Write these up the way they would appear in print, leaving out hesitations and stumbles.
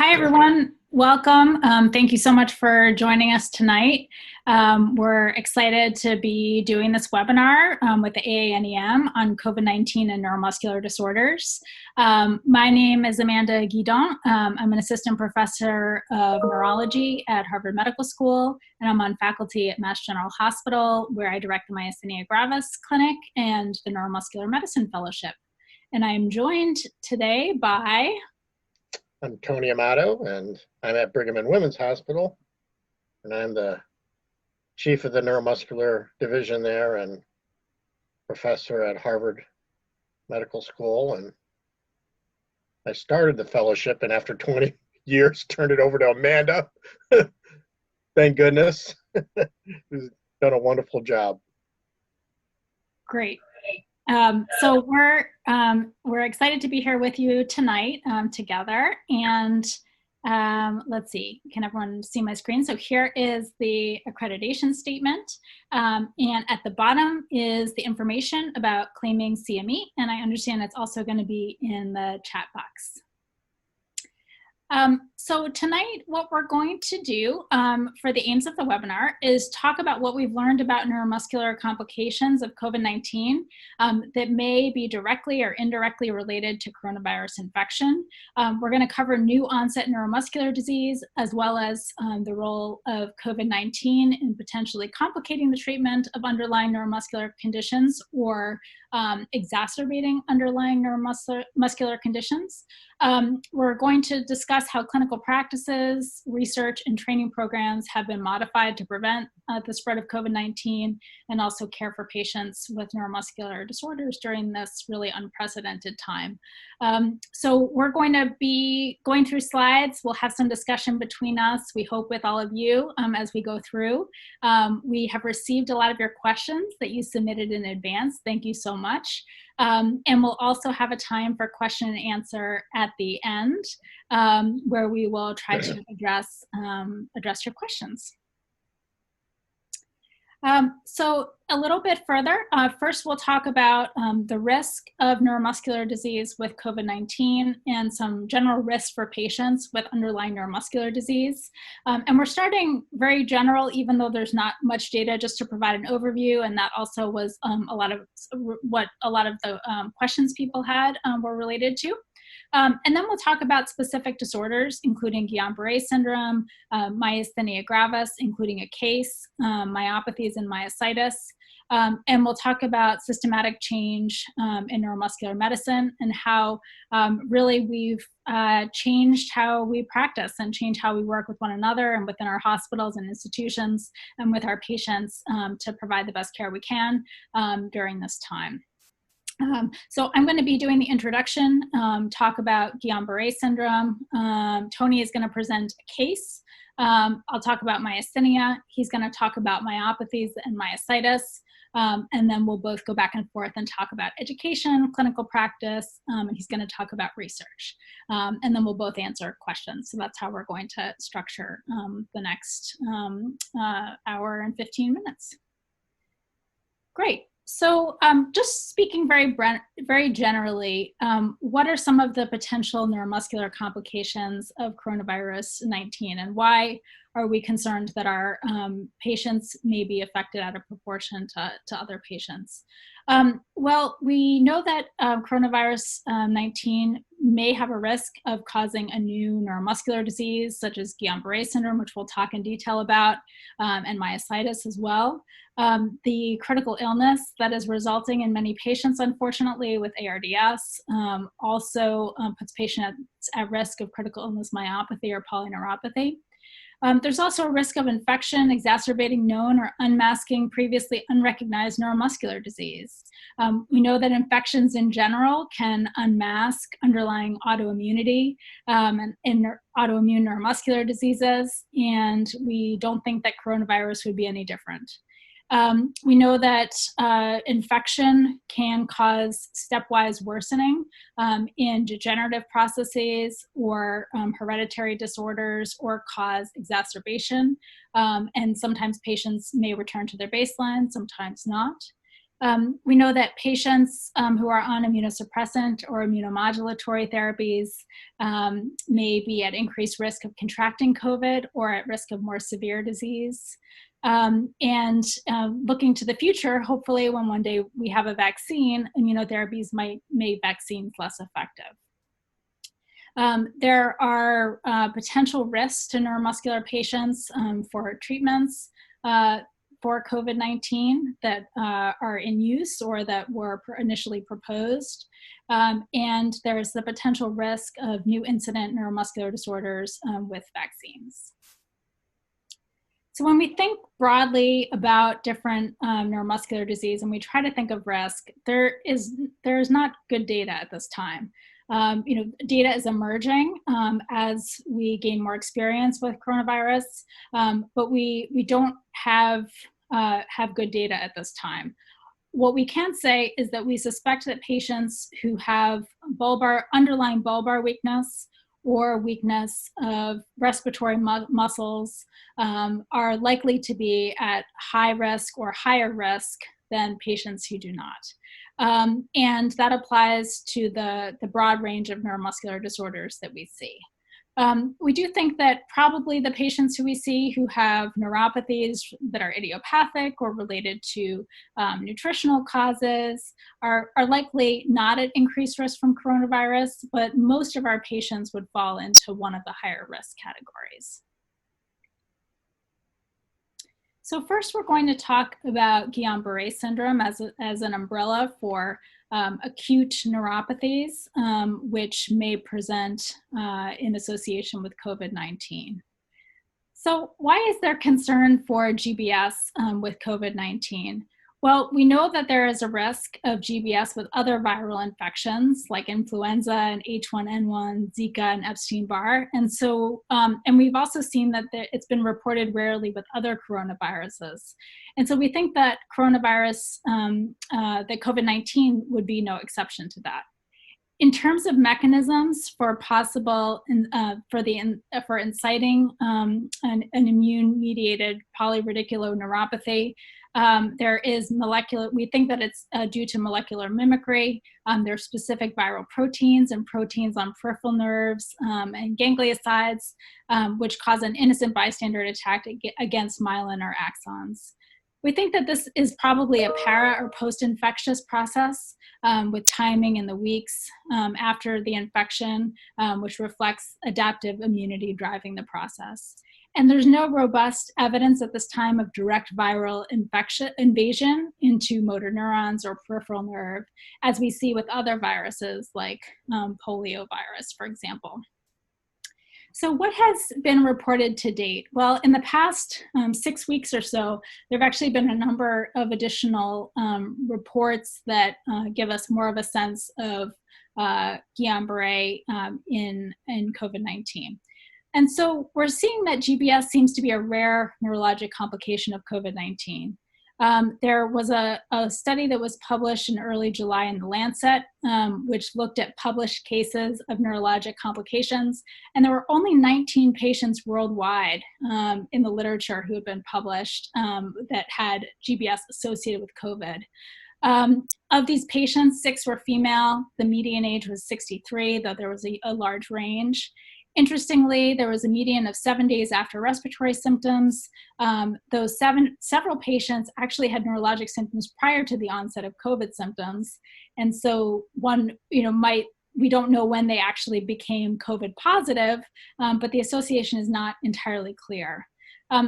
Hi, everyone. Welcome. Thank you so much for joining us tonight. We're excited to be doing this webinar with the AANEM on COVID-19 and neuromuscular disorders. My name is Amanda Guidon. I'm an assistant professor of neurology at Harvard Medical School, and I'm on faculty at Mass General Hospital, where I direct the Myasthenia gravis clinic and the Neuromuscular Medicine Fellowship. And I'm joined today by... I'm GuidonAmato, and I'm at Brigham and Women's Hospital, and I'm the chief of the neuromuscular division there and professor at Harvard Medical School. And I started the fellowship, and after 20 years, turned it over to Amanda. Thank goodness. She's done a wonderful job. Great. So we're excited to be here with you tonight together, and let's see, can everyone see my screen? So here is the accreditation statement, and at the bottom is the information about claiming CME, and I understand it's also going to be in the chat box. So tonight, what we're going to do for the aims of the webinar is talk about what we've learned about neuromuscular complications of COVID-19 that may be directly or indirectly related to coronavirus infection. We're going to cover new onset neuromuscular disease, as well as the role of COVID-19 in potentially complicating the treatment of underlying neuromuscular conditions or exacerbating underlying neuromuscular conditions. We're going to discuss how clinical practices, research, and training programs have been modified to prevent the spread of COVID-19 and also care for patients with neuromuscular disorders during this really unprecedented time. So we're going to be going through slides. We'll have some discussion between us, we hope, with all of you as we go through. We have received a lot of your questions that you submitted in advance. Thank you so much. And we'll also have a time for question and answer at the end, where we will try to address your questions. So a little bit further, first we'll talk about the risk of neuromuscular disease with COVID-19 and some general risks for patients with underlying neuromuscular disease. And we're starting very general, even though there's not much data, just to provide an overview, and that also was a lot of what a lot of the questions people had were related to. And then we'll talk about specific disorders, including Guillain-Barré syndrome, Myasthenia gravis, including a case, myopathies, and myositis. And we'll talk about systematic change in neuromuscular medicine and how really we've changed how we practice and changed how we work with one another and within our hospitals and institutions and with our patients to provide the best care we can during this time. So I'm going to be doing the introduction, talk about Guillain-Barré syndrome. Tony is going to present a case. I'll talk about myasthenia. He's going to talk about myopathies and myositis. And then we'll both go back and forth and talk about education, clinical practice, and he's going to talk about research. And then we'll both answer questions. So that's how we're going to structure the next hour and 15 minutes. Great. So just speaking very generally, what are some of the potential neuromuscular complications of coronavirus 19, and why are we concerned that our patients may be affected at a proportion to other patients? Well, we know that coronavirus 19 may have a risk of causing a new neuromuscular disease, such as Guillain-Barré syndrome, which we'll talk in detail about, and myositis as well. The critical illness that is resulting in many patients, unfortunately, with ARDS also puts patients at risk of critical illness myopathy or polyneuropathy. There's also a risk of infection exacerbating known or unmasking previously unrecognized neuromuscular disease. We know that infections in general can unmask underlying autoimmunity in autoimmune neuromuscular diseases, and we don't think that coronavirus would be any different. We know that infection can cause stepwise worsening in degenerative processes or hereditary disorders, or cause exacerbation. And sometimes patients may return to their baseline, sometimes not. We know that patients who are on immunosuppressant or immunomodulatory therapies may be at increased risk of contracting COVID or at risk of more severe disease. Looking to the future, hopefully when one day we have a vaccine, immunotherapies might make vaccines less effective. There are potential risks to neuromuscular patients for treatments for COVID-19 that are in use or that were initially proposed. And there's the potential risk of new incident neuromuscular disorders with vaccines. So when we think broadly about different neuromuscular disease and we try to think of risk, there is not good data at this time. Data is emerging as we gain more experience with coronavirus, but we don't have good data at this time. What we can say is that we suspect that patients who have underlying bulbar weakness or weakness of respiratory muscles are likely to be at high risk or higher risk than patients who do not. And that applies to the broad range of neuromuscular disorders that we see. We do think that probably the patients who we see who have neuropathies that are idiopathic or related to nutritional causes are likely not at increased risk from coronavirus, but most of our patients would fall into one of the higher risk categories. So first, we're going to talk about Guillain-Barré syndrome as an umbrella for acute neuropathies, which may present in association with COVID-19. So why is there concern for GBS with COVID-19? Well, we know that there is a risk of GBS with other viral infections like influenza and H1N1, Zika, and Epstein-Barr. And so, and we've also seen that it's been reported rarely with other coronaviruses. And so we think that that COVID-19 would be no exception to that. In terms of mechanisms for possible, for inciting an immune-mediated polyradiculoneuropathy, there is we think that it's due to molecular mimicry. There are specific viral proteins and proteins on peripheral nerves and gangliosides, which cause an innocent bystander attack against myelin or axons. We think that this is probably a para or post-infectious process with timing in the weeks after the infection, which reflects adaptive immunity driving the process. And there's no robust evidence at this time of direct viral invasion into motor neurons or peripheral nerve, as we see with other viruses like poliovirus, for example. So what has been reported to date? Well, in the past 6 weeks or so, there have actually been a number of additional reports that give us more of a sense of Guillain-Barré in COVID-19. And so we're seeing that GBS seems to be a rare neurologic complication of COVID-19. There was a study that was published in early July in The Lancet, which looked at published cases of neurologic complications, and there were only 19 patients worldwide in the literature who had been published that had GBS associated with COVID. Of these patients, 6 were female. The median age was 63, though there was a large range. Interestingly, there was a median of 7 days after respiratory symptoms. Those several patients actually had neurologic symptoms prior to the onset of COVID symptoms. And so we don't know when they actually became COVID positive, but the association is not entirely clear.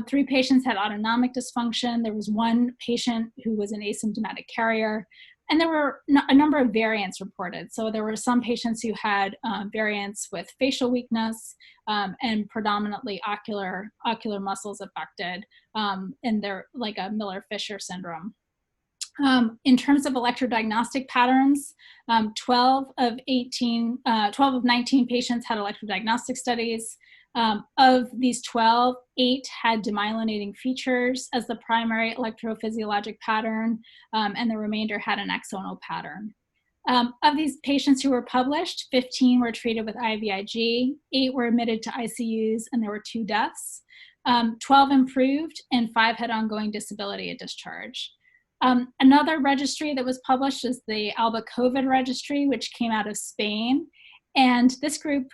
3 patients had autonomic dysfunction. There was 1 patient who was an asymptomatic carrier. And there were a number of variants reported. So there were some patients who had variants with facial weakness and predominantly ocular muscles affected, and they're like a Miller-Fisher syndrome. In terms of electrodiagnostic patterns, 12 of 19 patients had electrodiagnostic studies. Of these 12, 8 had demyelinating features as the primary electrophysiologic pattern, and the remainder had an axonal pattern. Of these patients who were published, 15 were treated with IVIG, 8 were admitted to ICUs, and there were 2 deaths. 12 improved, and 5 had ongoing disability at discharge. Another registry that was published is the ALBA COVID registry, which came out of Spain. And this group,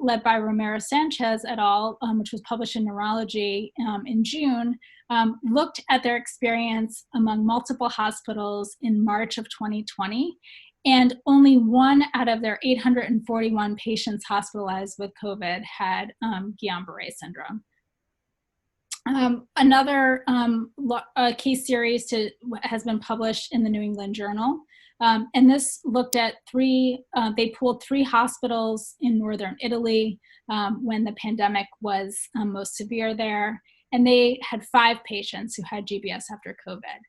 led by Romero Sanchez et al., which was published in Neurology in June, looked at their experience among multiple hospitals in March of 2020. And only 1 out of their 841 patients hospitalized with COVID had Guillain-Barré syndrome. Another case series has been published in the New England Journal. And this looked at they pooled 3 hospitals in northern Italy when the pandemic was most severe there. And they had 5 patients who had GBS after COVID.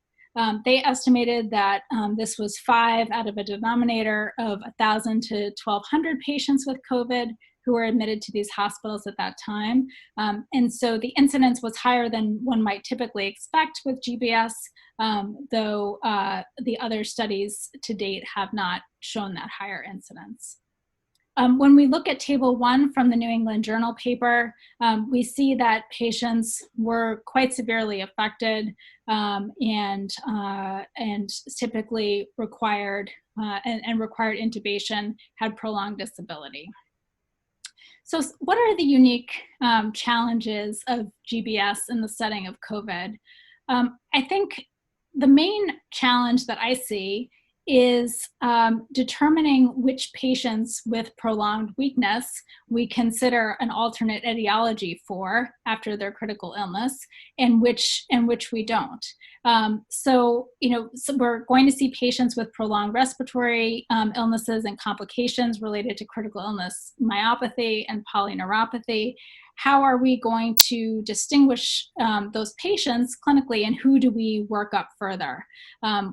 They estimated that this was 5 out of a denominator of 1,000 to 1,200 patients with COVID who were admitted to these hospitals at that time. And so the incidence was higher than one might typically expect with GBS, though the other studies to date have not shown that higher incidence. When we look at Table 1 from the New England Journal paper, we see that patients were quite severely affected and typically required intubation, had prolonged disability. So what are the unique challenges of GBS in the setting of COVID? I think the main challenge that I see is determining which patients with prolonged weakness we consider an alternate etiology for after their critical illness, and which we don't. So we're going to see patients with prolonged respiratory illnesses and complications related to critical illness, myopathy and polyneuropathy. How are we going to distinguish those patients clinically, and who do we work up further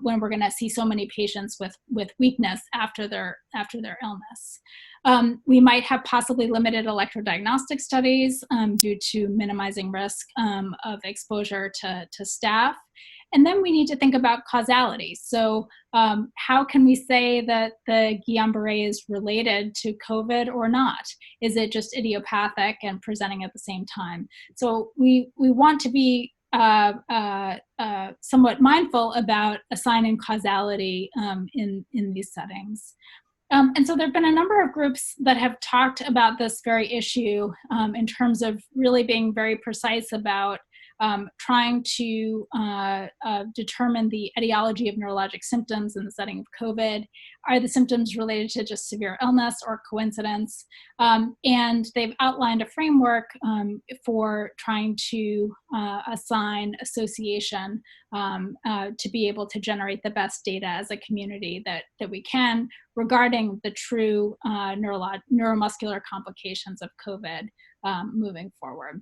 when we're going to see so many patients with weakness after their illness? We might have possibly limited electrodiagnostic studies due to minimizing risk of exposure to staff. And then we need to think about causality. So how can we say that the Guillain-Barré is related to COVID or not? Is it just idiopathic and presenting at the same time? So we want to be somewhat mindful about assigning causality in these settings. And so there have been a number of groups that have talked about this very issue in terms of really being very precise about trying to determine the etiology of neurologic symptoms in the setting of COVID. Are the symptoms related to just severe illness or coincidence? And they've outlined a framework for trying to assign association to be able to generate the best data as a community that we can regarding the true neuromuscular complications of COVID moving forward.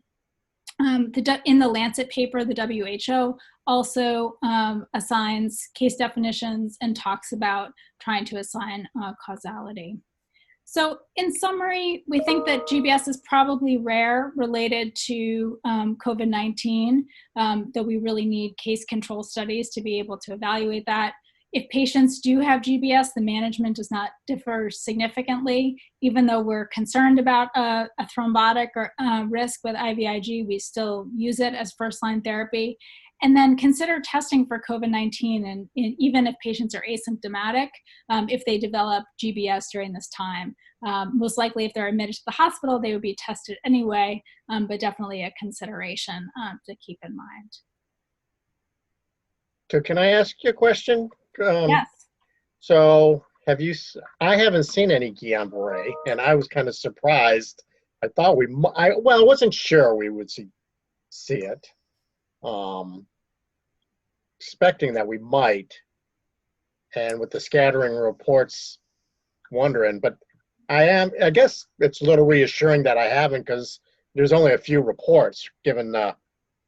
In the Lancet paper, the WHO also assigns case definitions and talks about trying to assign causality. So in summary, we think that GBS is probably rare related to COVID-19, though we really need case control studies to be able to evaluate that. If patients do have GBS, the management does not differ significantly. Even though we're concerned about a thrombotic or risk with IVIG, we still use it as first-line therapy. And then consider testing for COVID-19, and even if patients are asymptomatic, if they develop GBS during this time. Most likely, if they're admitted to the hospital, they would be tested anyway, but definitely a consideration to keep in mind. So can I ask you a question? Yes. So I haven't seen any Guillain-Barré, and I was kind of surprised. I thought I wasn't sure we would see it. Expecting that we might, and with the scattering reports, wondering, but I guess it's a little reassuring that I haven't, because there's only a few reports given the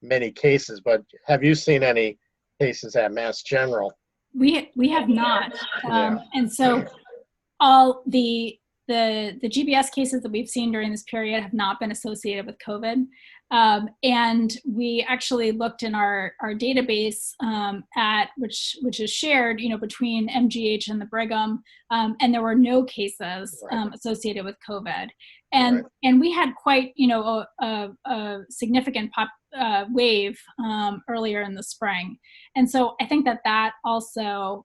many cases. But have you seen any cases at Mass General? We have not, Yeah. and so all the GBS cases that we've seen during this period have not been associated with COVID. And we actually looked in our database at which is shared, between MGH and the Brigham, and there were no cases associated with COVID. And we had quite, a significant wave earlier in the spring. And so I think that also,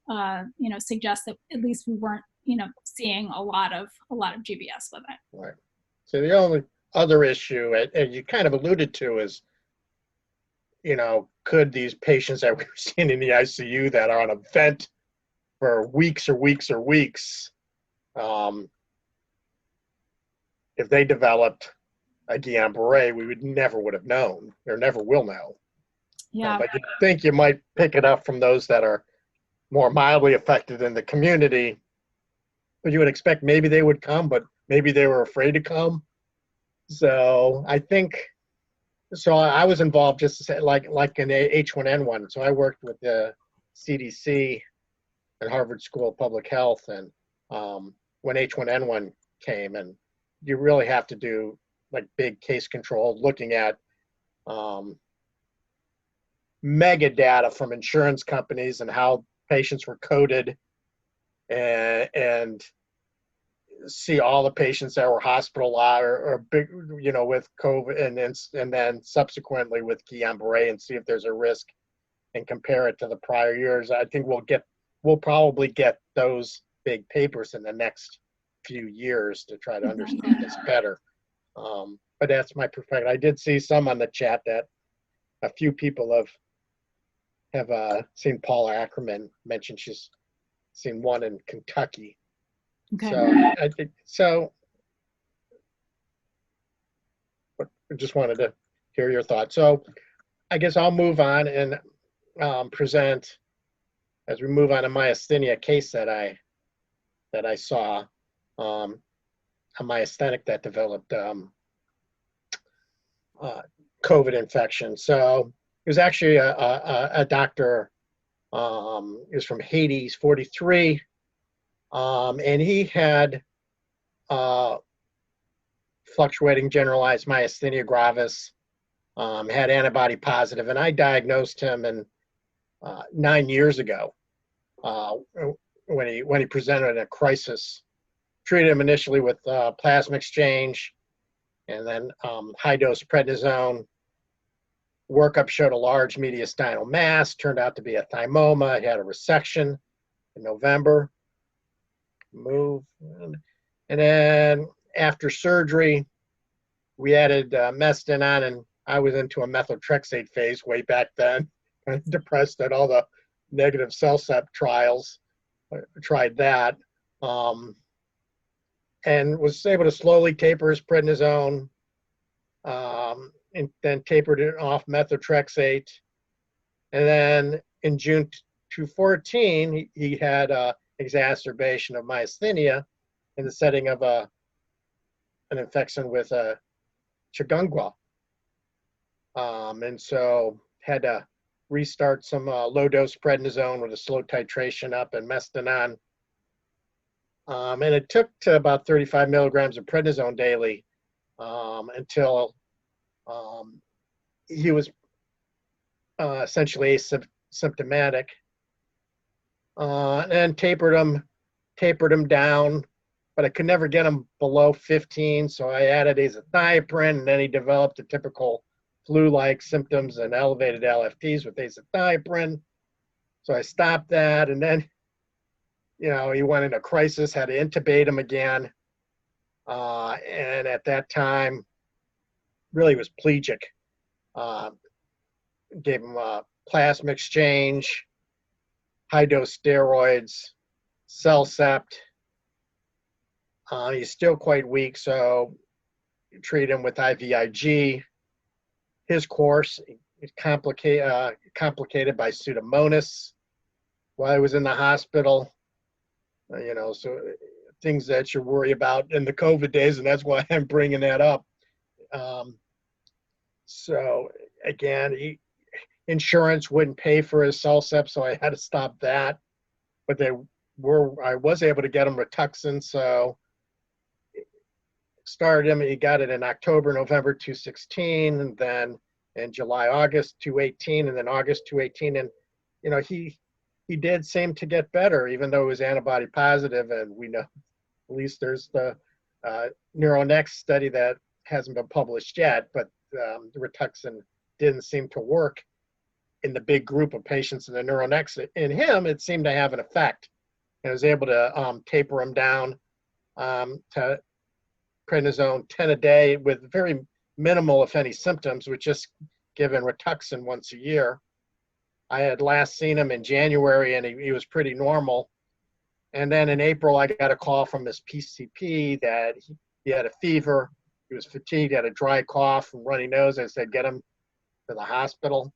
suggests that at least we weren't, seeing a lot of GBS with it. Right. So the only other issue, and you kind of alluded to, is, could these patients that we've seen in the ICU that are on a vent for weeks or weeks or weeks, if they developed a Guillain-Barré, we would have known, or never will know. Yeah. But you think you might pick it up from those that are more mildly affected in the community. But you would expect maybe they would come, but maybe they were afraid to come. So I think, so I was involved just to say, like in H1N1. So I worked with the CDC and Harvard School of Public Health, and when H1N1 came, and you really have to do like big case control, looking at mega data from insurance companies and how patients were coded, and see all the patients that were hospitalized or big, with COVID, and then subsequently with Guillain-Barré, and see if there's a risk and compare it to the prior years. I think we'll probably get those big papers in the next few years to try to understand this better. But that's my perspective. I did see some on the chat that a few people have seen Paula Ackerman mention she's seen one in Kentucky. Okay. So I think so. But I just wanted to hear your thoughts. So I guess I'll move on and present, as we move on, a myasthenia case that I saw, a myasthenic that developed COVID infection. So he was actually a doctor. He was from Haiti. He's 43, and he had fluctuating generalized myasthenia gravis. Had antibody positive, and I diagnosed him 9 years ago when he presented in a crisis. Treated him initially with plasma exchange, and then high-dose prednisone. Workup showed a large mediastinal mass, turned out to be a thymoma. He had a resection in November. And then after surgery, we added Mestin on, and I was into a methotrexate phase way back then. Kind of depressed at all the negative CellCept trials. I tried that. And was able to slowly taper his prednisone, and then tapered it off methotrexate. And then in June 2014, he had an exacerbation of myasthenia in the setting of an infection with chikungunya. And so had to restart some low-dose prednisone with a slow titration up and Mestin on. And it took to about 35 milligrams of prednisone daily until he was essentially asymptomatic, and tapered him down, but I could never get him below 15. So I added azathioprine, and then he developed the typical flu-like symptoms and elevated LFTs with azathioprine. So I stopped that, and then he went into crisis, had to intubate him again. And at that time, really was plegic. Gave him a plasma exchange, high-dose steroids, CellCept. He's still quite weak, so you treat him with IVIG. His course is complicated by Pseudomonas while he was in the hospital. So things that you worry about in the COVID days, and that's why I'm bringing that up. So again, insurance wouldn't pay for his CellCept, so I had to stop that. But I was able to get him Rituxan, so started him. He got it in October, November 2016, and then in July, August 2018, and then August 2018, and he did seem to get better, even though he was antibody positive. And we know, at least there's the NeuroNext study that hasn't been published yet, but the Rituxan didn't seem to work in the big group of patients in the neuronex. In him, it seemed to have an effect. And I was able to taper him down to prednisone 10 a day with very minimal, if any, symptoms, with just giving Rituxan once a year. I had last seen him in January, and he was pretty normal. And then in April, I got a call from his PCP that he had a fever, he was fatigued, had a dry cough and runny nose. I said, get him to the hospital.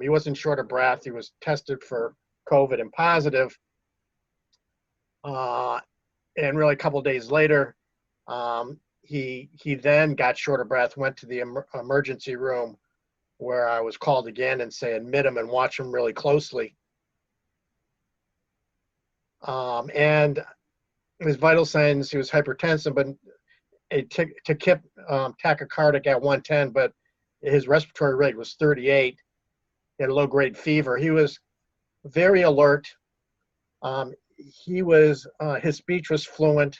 He wasn't short of breath. He was tested for COVID and positive. And really a couple of days later, he then got short of breath, went to the emergency room, where I was called again and say, admit him and watch him really closely. And his vital signs, he was hypertensive, but a tachycardic at 110, but his respiratory rate was 38. He had a low-grade fever. He was very alert. His speech was fluent.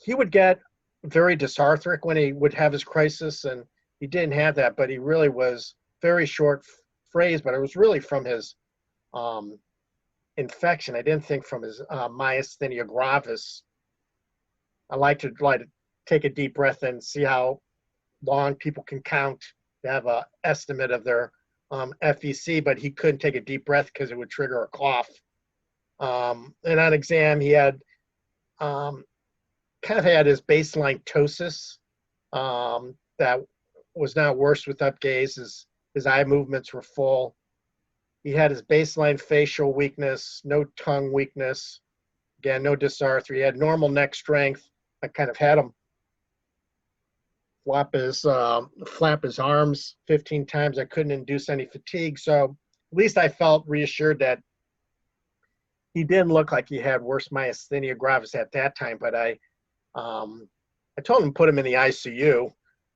He would get very dysarthric when he would have his crisis, and he didn't have that, but he really was very short phrase, but it was really from his infection. I didn't think from his myasthenia gravis. I like to take a deep breath and see how long people can count to have an estimate of their FVC, but he couldn't take a deep breath because it would trigger a cough. And on exam, he had kind of had his baseline ptosis that was not worse with upgaze. His eye movements were full. He had his baseline facial weakness, no tongue weakness. Again, no dysarthria. He had normal neck strength. I kind of had him flap his arms 15 times. I couldn't induce any fatigue. So at least I felt reassured that he didn't look like he had worse myasthenia gravis at that time. But I told him to put him in the ICU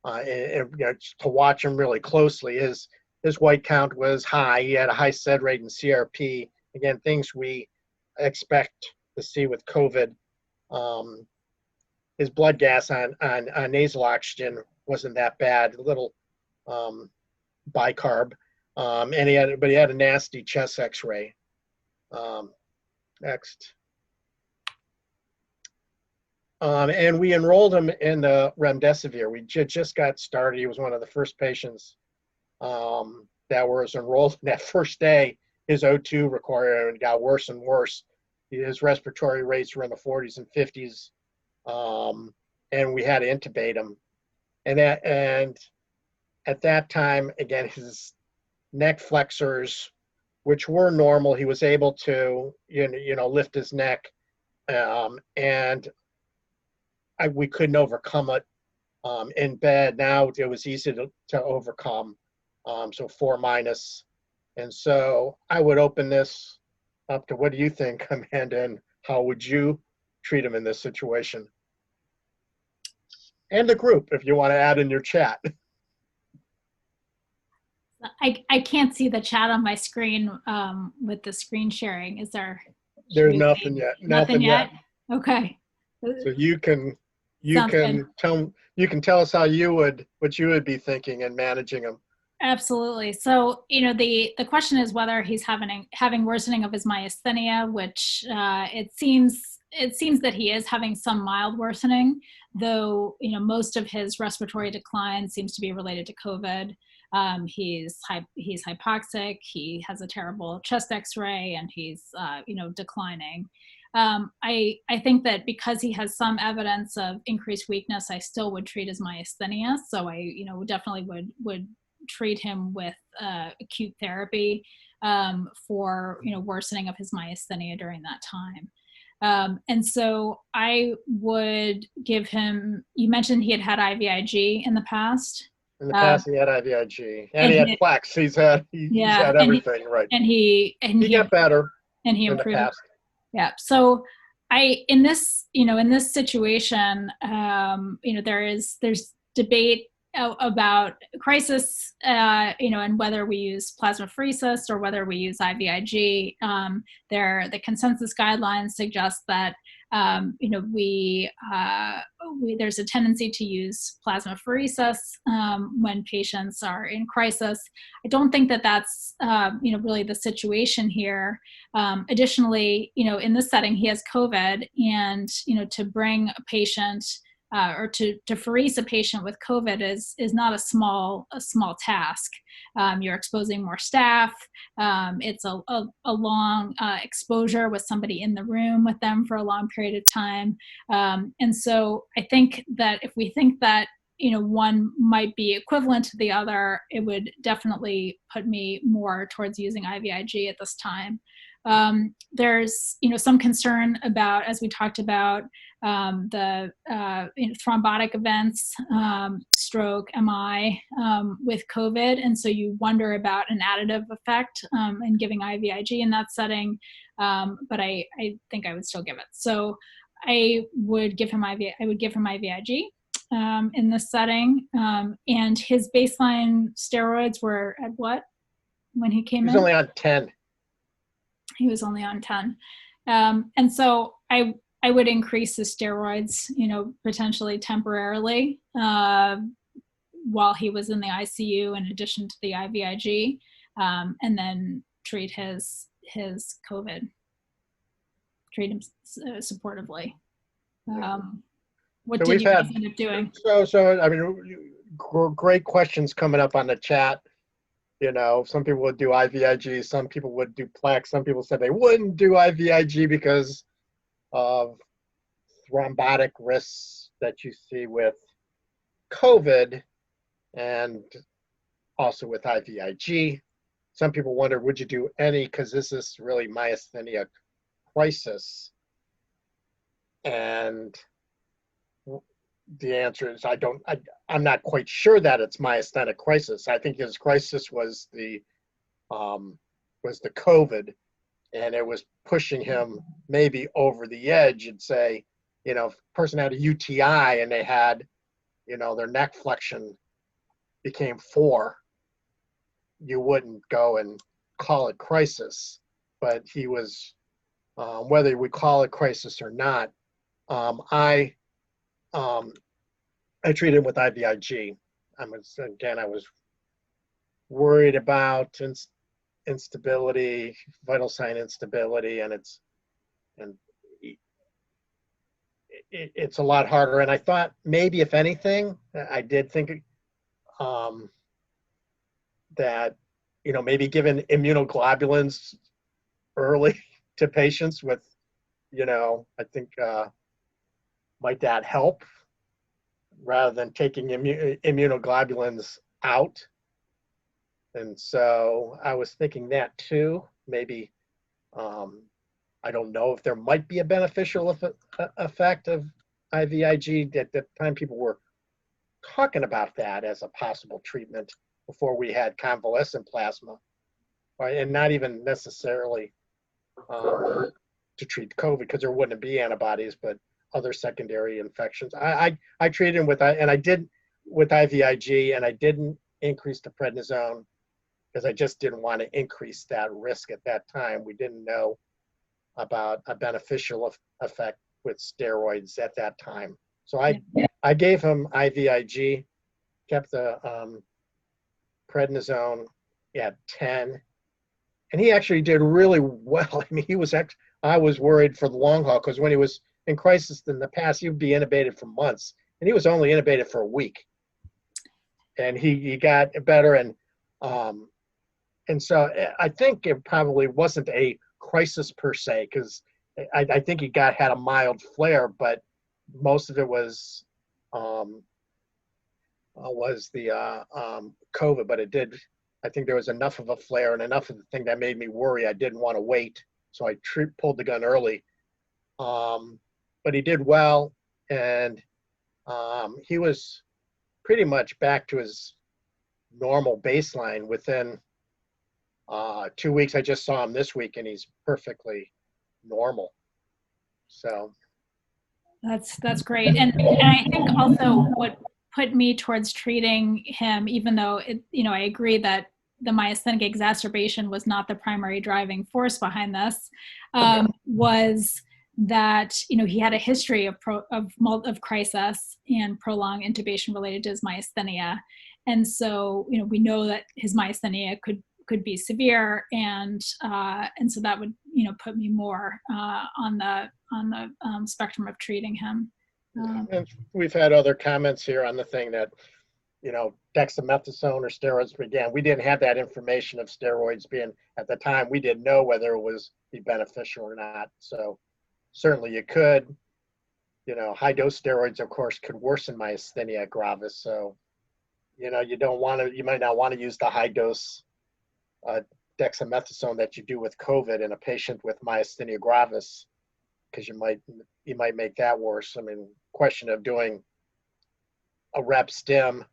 and to watch him really closely. His white count was high. He had a high SED rate and CRP. Again, things we expect to see with COVID. His blood gas on nasal oxygen wasn't that bad, a little bicarb. But he had a nasty chest x-ray. Next. And we enrolled him in the remdesivir. We just got started. He was one of the first patients that was enrolled. That first day, his O2 requirement got worse and worse. His respiratory rates were in the 40s and 50s, and we had to intubate him. And at that time, again, his neck flexors, which were normal, he was able to lift his neck, and we couldn't overcome it in bed. Now it was easy to overcome. So 4-. And so I would open this up to, what do you think, Amanda, and how would you treat him in this situation? And the group, if you want to add in your chat. I can't see the chat on my screen with the screen sharing. Is there? There's nothing yet. Nothing yet? Okay. So you can tell us what you would be thinking and managing him. Absolutely. So, the question is whether he's having worsening of his myasthenia, which it seems that he is having some mild worsening, though, most of his respiratory decline seems to be related to COVID. He's hypoxic, he has a terrible chest x-ray, and he's, declining. I think that because he has some evidence of increased weakness, I still would treat his myasthenia. So I, definitely would treat him with acute therapy for worsening of his myasthenia during that time. And so I would give him, you mentioned he had IVIG in the past. In the past, he had IVIG, and he had plaques. He's had everything, right? And he got better, and he improved. Yeah. So in this situation, there's debate about crisis, and whether we use plasmapheresis or whether we use IVIG. The consensus guidelines suggest that There's a tendency to use plasmapheresis when patients are in crisis. I don't think that that's really the situation here. Additionally, in this setting, he has COVID, and to bring a patient or to pherese a patient with COVID is not a small task. You're exposing more staff. It's a long exposure with somebody in the room with them for a long period of time. And so I think that if we think that one might be equivalent to the other, it would definitely put me more towards using IVIG at this time. There's some concern about, as we talked about, the thrombotic events, stroke, MI with COVID, and so you wonder about an additive effect in giving IVIG in that setting. But I think I would still give it. So I would give him IVIG. In this setting, and his baseline steroids were at what when he came in? He was only on 10. He was only on 10. And so I would increase his steroids, potentially temporarily while he was in the ICU in addition to the IVIG, and then treat his COVID, treat him supportively. What did you guys end up doing? So I mean, great questions coming up on the chat. Some people would do IVIG, some people would do plaque, some people said they wouldn't do IVIG because of thrombotic risks that you see with COVID and also with IVIG. Some people wonder, would you do any, because this is really myasthenia crisis? And the answer is I'm not quite sure that it's myasthenic crisis. I think his crisis was the COVID, and it was pushing him maybe over the edge. And say, if a person had a UTI and they had, their neck flexion became 4, you wouldn't go and call it crisis. But he was, whether we call it crisis or not, I treated him with IVIG. I was worried about instability, vital sign instability, and it's a lot harder. And I thought maybe, if anything, I did think that maybe giving immunoglobulins early to patients with, I think might that help, rather than taking immunoglobulins out. And so I was thinking that too. Maybe, I don't know if there might be a beneficial effect of IVIG. At the time, people were talking about that as a possible treatment before we had convalescent plasma, right? And not even necessarily to treat COVID, because there wouldn't be antibodies, but other secondary infections. I treated him with IVIG, and I didn't increase the prednisone because I just didn't want to increase that risk at that time. We didn't know about a beneficial effect with steroids at that time. So I gave him IVIG, kept the prednisone at 10, and he actually did really well. I mean, I was worried for the long haul, because when he was in crisis in the past, he would be intubated for months, and he was only intubated for a week, and he got better. And so I think it probably wasn't a crisis per se, because I think he had a mild flare, but most of it was the COVID. But I think there was enough of a flare and enough of the thing that made me worry. I didn't want to wait, so I pulled the gun early. But he did well, and he was pretty much back to his normal baseline within 2 weeks. I just saw him this week, and he's perfectly normal. So that's great. And I think also what put me towards treating him, even though I agree that the myasthenic exacerbation was not the primary driving force behind this, was that, he had a history of crisis and prolonged intubation related to his myasthenia. And so, we know that his myasthenia could be severe, and so that would, put me more on the spectrum of treating him. And we've had other comments here on the thing that, dexamethasone or steroids began. We didn't have that information of steroids being, at the time, we didn't know whether it was be beneficial or not. So certainly you could, high dose steroids, of course, could worsen myasthenia gravis. So, you might not want to use the high dose dexamethasone that you do with COVID in a patient with myasthenia gravis, because you might make that worse. I mean, question of doing a rep stim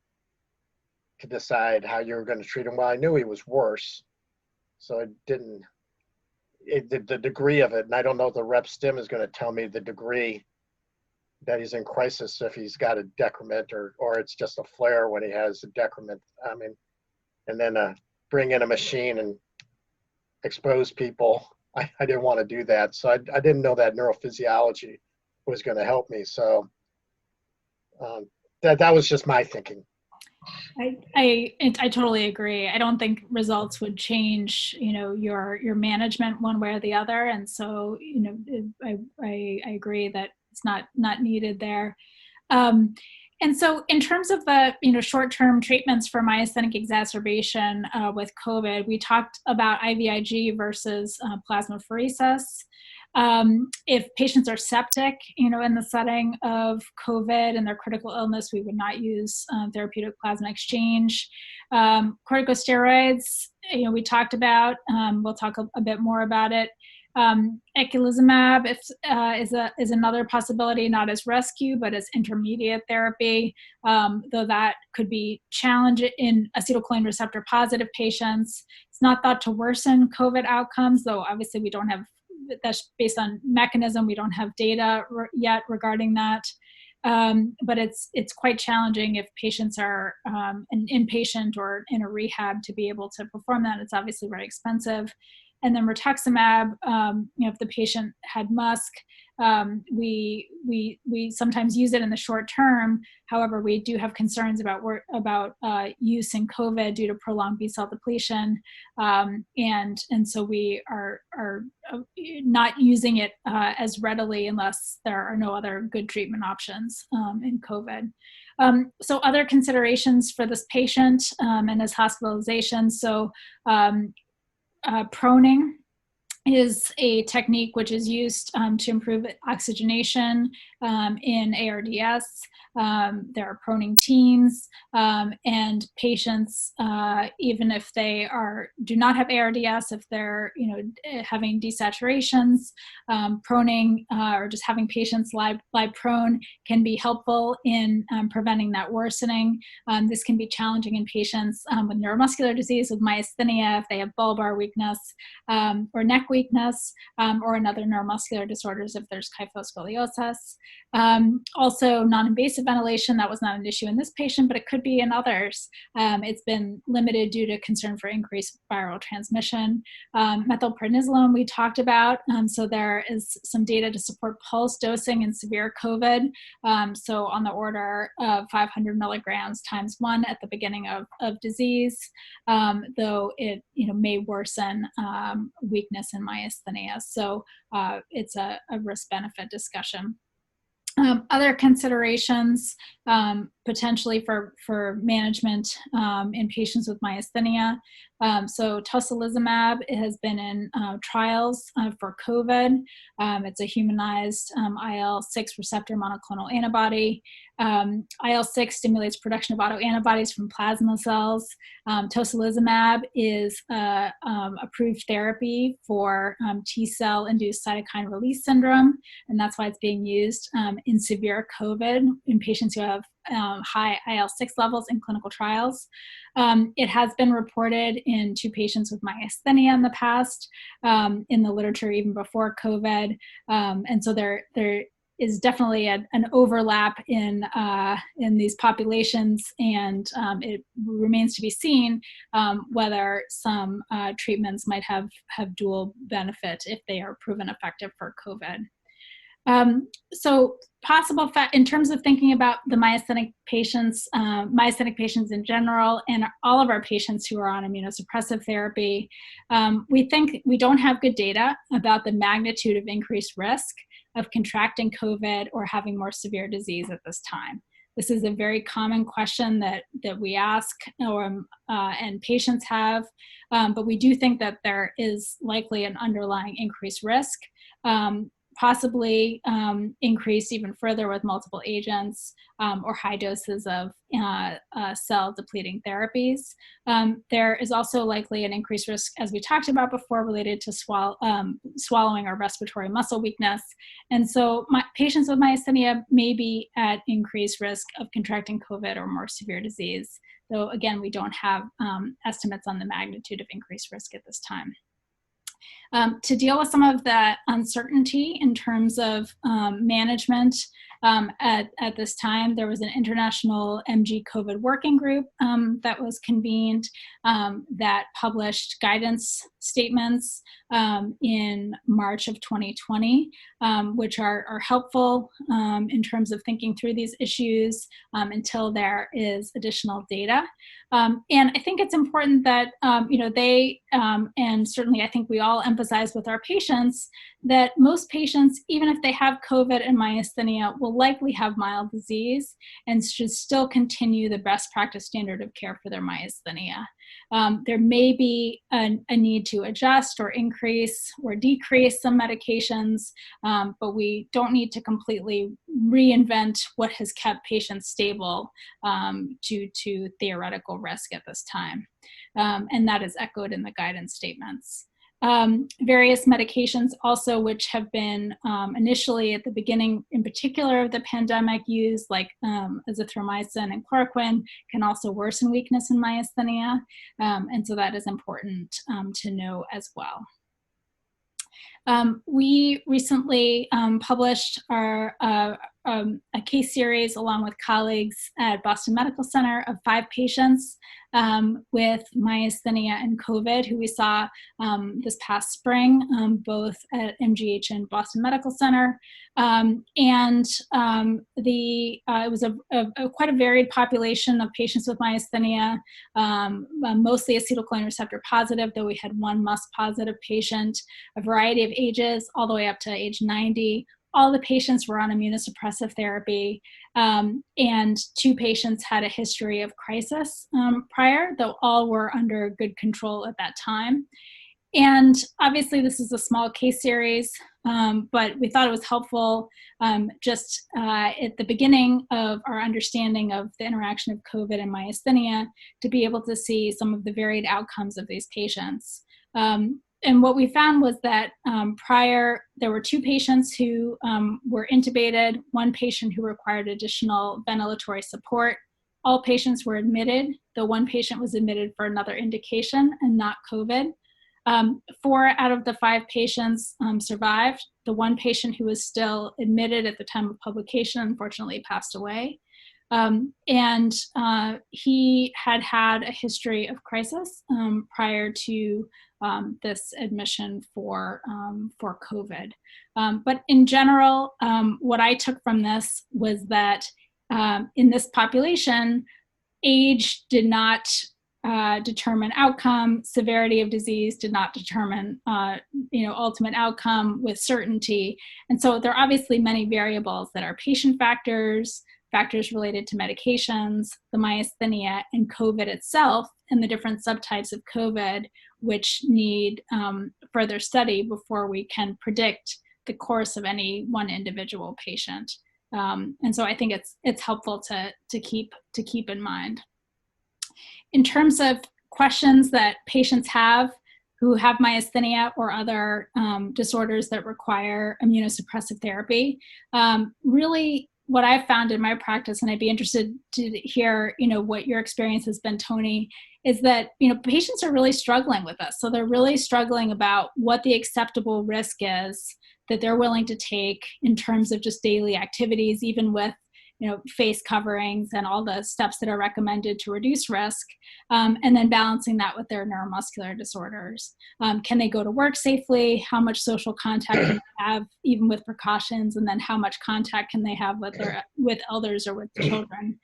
to decide how you were going to treat him. Well, I knew he was worse, so the degree of it, and I don't know if the rep stim is going to tell me the degree that he's in crisis, if he's got a decrement or it's just a flare when he has a decrement. I mean, and then bring in a machine and expose people. I didn't want to do that. So I didn't know that neurophysiology was going to help me. So that was just my thinking. I totally agree. I don't think results would change, your management one way or the other. And so, I agree that it's not needed there. And so in terms of the, short-term treatments for myasthenic exacerbation with COVID, we talked about IVIG versus plasmapheresis. If patients are septic, in the setting of COVID and their critical illness, we would not use therapeutic plasma exchange. Corticosteroids, we talked about, we'll talk a bit more about it. Eculizumab is another possibility, not as rescue, but as intermediate therapy, though that could be challenging in acetylcholine receptor positive patients. It's not thought to worsen COVID outcomes, though obviously we don't have, that's based on mechanism, we don't have data yet regarding that. But it's quite challenging if patients are an inpatient or in a rehab to be able to perform that. It's obviously very expensive. And then rituximab, if the patient had MuSK, we sometimes use it in the short term. However, we do have concerns about use in COVID due to prolonged B-cell depletion, and so we are not using it as readily unless there are no other good treatment options in COVID. So other considerations for this patient and his hospitalization. So proning is a technique which is used to improve oxygenation in ARDS. There are proning teams, and patients, even if they do not have ARDS, if they're having desaturations, proning or just having patients lie prone can be helpful in preventing that worsening. This can be challenging in patients with neuromuscular disease, with myasthenia, if they have bulbar weakness or neck weakness, or another neuromuscular disorders if there's kyphoscoliosis. Also, non-invasive ventilation, that was not an issue in this patient, but it could be in others. It's been limited due to concern for increased viral transmission. Methylprednisolone we talked about, so there is some data to support pulse dosing in severe COVID, so on the order of 500 milligrams times 1 at the beginning of disease, though it may worsen weakness in myasthenia. So it's a risk-benefit discussion. Other considerations potentially for management in patients with myasthenia. So tocilizumab has been in trials for COVID. It's a humanized IL-6 receptor monoclonal antibody. IL-6 stimulates production of autoantibodies from plasma cells. Tocilizumab is approved therapy for T-cell induced cytokine release syndrome, and that's why it's being used in severe COVID in patients who have high IL-6 levels in clinical trials. It has been reported in 2 patients with myasthenia in the past, in the literature even before COVID, and so there is definitely an overlap in these populations, and it remains to be seen whether some treatments might have dual benefit if they are proven effective for COVID. So possible in terms of thinking about the myasthenic patients in general, and all of our patients who are on immunosuppressive therapy, we think we don't have good data about the magnitude of increased risk of contracting COVID or having more severe disease at this time. This is a very common question that we ask and patients have, but we do think that there is likely an underlying increased risk, possibly increased even further with multiple agents or high doses of cell-depleting therapies. There is also likely an increased risk, as we talked about before, related to swallowing or respiratory muscle weakness. And so patients with myasthenia may be at increased risk of contracting COVID or more severe disease, though again, we don't have estimates on the magnitude of increased risk at this time. To deal with some of the uncertainty in terms of management at this time, there was an international MG COVID working group that was convened that published guidance statements in March of 2020, which are helpful in terms of thinking through these issues until there is additional data. And I think it's important that, they, and certainly I think we all emphasize with our patients, that most patients, even if they have COVID and myasthenia, will likely have mild disease and should still continue the best practice standard of care for their myasthenia. There may be a need to adjust or increase or decrease some medications, but we don't need to completely reinvent what has kept patients stable due to theoretical risk at this time. And that is echoed in the guidance statements. Various medications also, which have been initially at the beginning, in particular of the pandemic, used like azithromycin and chloroquine, can also worsen weakness in myasthenia. And so that is important to know as well. We recently published a case series along with colleagues at Boston Medical Center of 5 patients with myasthenia and COVID who we saw this past spring, both at MGH and Boston Medical Center. It was quite a varied population of patients with myasthenia, mostly acetylcholine receptor positive, though we had one MuSK positive patient, a variety of ages, all the way up to age 90. All the patients were on immunosuppressive therapy, and 2 patients had a history of crisis prior, though all were under good control at that time. And obviously this is a small case series, but we thought it was helpful just at the beginning of our understanding of the interaction of COVID and myasthenia to be able to see some of the varied outcomes of these patients. And what we found was that there were 2 patients who were intubated, 1 patient who required additional ventilatory support. All patients were admitted, though 1 patient was admitted for another indication and not COVID. 4 out of the 5 patients survived. The 1 patient who was still admitted at the time of publication unfortunately passed away. And he had a history of crisis prior to this admission for COVID. But in general, what I took from this was that in this population, age did not determine outcome, severity of disease did not determine ultimate outcome with certainty. And so there are obviously many variables that are patient factors, factors related to medications, the myasthenia, and COVID itself, and the different subtypes of COVID, which need further study before we can predict the course of any one individual patient. And so I think it's helpful to keep in mind. In terms of questions that patients have who have myasthenia or other disorders that require immunosuppressive therapy, really what I've found in my practice, and I'd be interested to hear, what your experience has been, Tony, is that, patients are really struggling with this. So they're really struggling about what the acceptable risk is that they're willing to take in terms of just daily activities, even with, face coverings and all the steps that are recommended to reduce risk, and then balancing that with their neuromuscular disorders. Can they go to work safely? How much social contact can they have, even with precautions? And then how much contact can they have with elders or with children?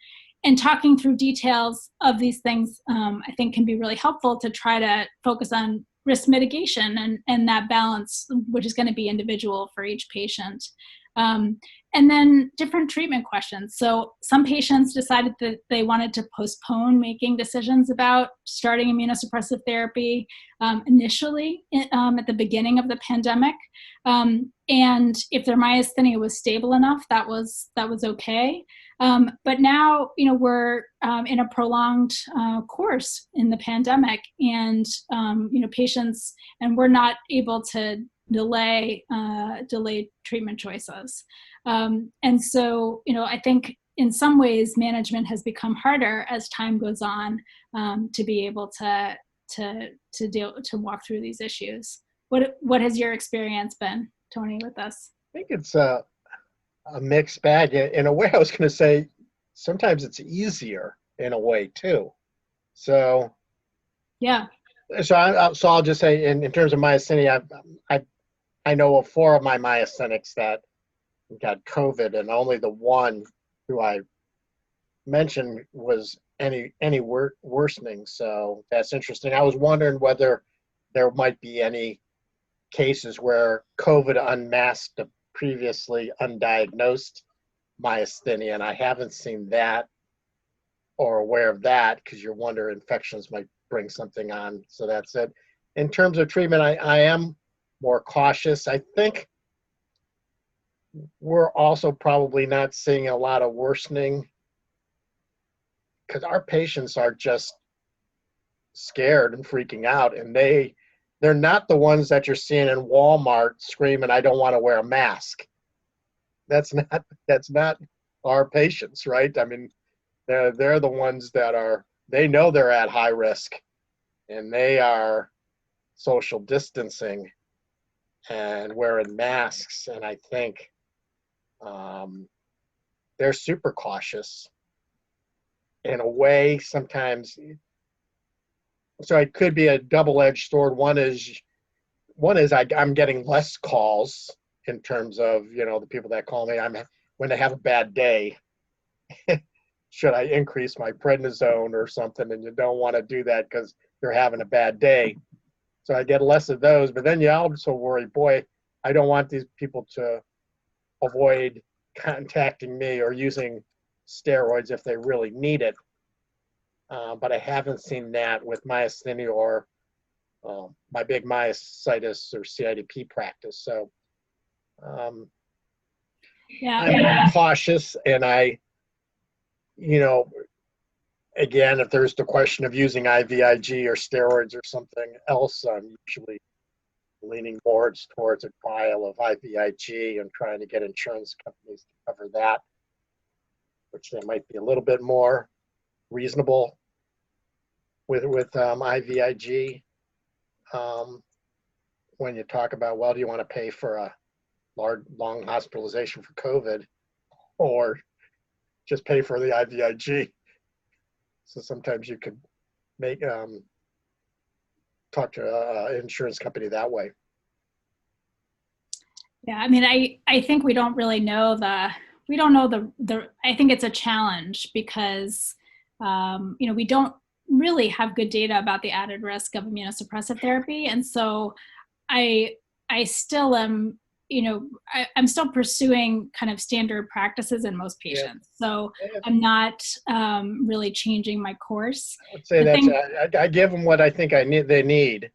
And talking through details of these things, I think, can be really helpful to try to focus on risk mitigation and that balance, which is going to be individual for each patient. And then different treatment questions. So some patients decided that they wanted to postpone making decisions about starting immunosuppressive therapy initially at the beginning of the pandemic. And if their myasthenia was stable enough, that was okay. But now, we're in a prolonged course in the pandemic, and patients, and we're not able to delay treatment choices. And so, I think in some ways management has become harder as time goes on, to be able to walk through these issues. What has your experience been, Tony, with this? I think it's a mixed bag. In a way, I was going to say sometimes it's easier in a way too. So yeah. So I'll just say in terms of myasthenia, I know of 4 of my myasthenics that got COVID, and only the one who I mentioned was any worsening. So that's interesting. I was wondering whether there might be any cases where COVID unmasked a previously undiagnosed myasthenia, and I haven't seen that or aware of that, because you wonder infections might bring something on. So that's it. In terms of treatment, I am more cautious. I think we're also probably not seeing a lot of worsening because our patients are just scared and freaking out, and they're not the ones that you're seeing in Walmart screaming, "I don't want to wear a mask." That's not our patients, right? I mean, they're the ones that they know they're at high risk, and they are social distancing and wearing masks, and I think they're super cautious in a way sometimes. So it could be a double-edged sword. One is I'm getting less calls in terms of, the people that call me. When they have a bad day, should I increase my prednisone or something? And you don't want to do that because you're having a bad day. So I get less of those. But then you also worry, boy, I don't want these people to avoid contacting me or using steroids if they really need it. But I haven't seen that with myasthenia or my big myositis or CIDP practice. So I'm cautious, and again, if there's the question of using IVIG or steroids or something else, I'm usually leaning more towards a trial of IVIG and trying to get insurance companies to cover that, which they might be a little bit more reasonable with IVIG. When you talk about, well, do you want to pay for a long hospitalization for COVID, or just pay for the IVIG? So sometimes you could talk to an insurance company that way. Yeah, I mean, I think we don't really know I think it's a challenge because, we don't really have good data about the added risk of immunosuppressive therapy. And so I still am, I'm still pursuing kind of standard practices in most patients. Yeah. So I'm not really changing my course. I would say I give them what I think they need,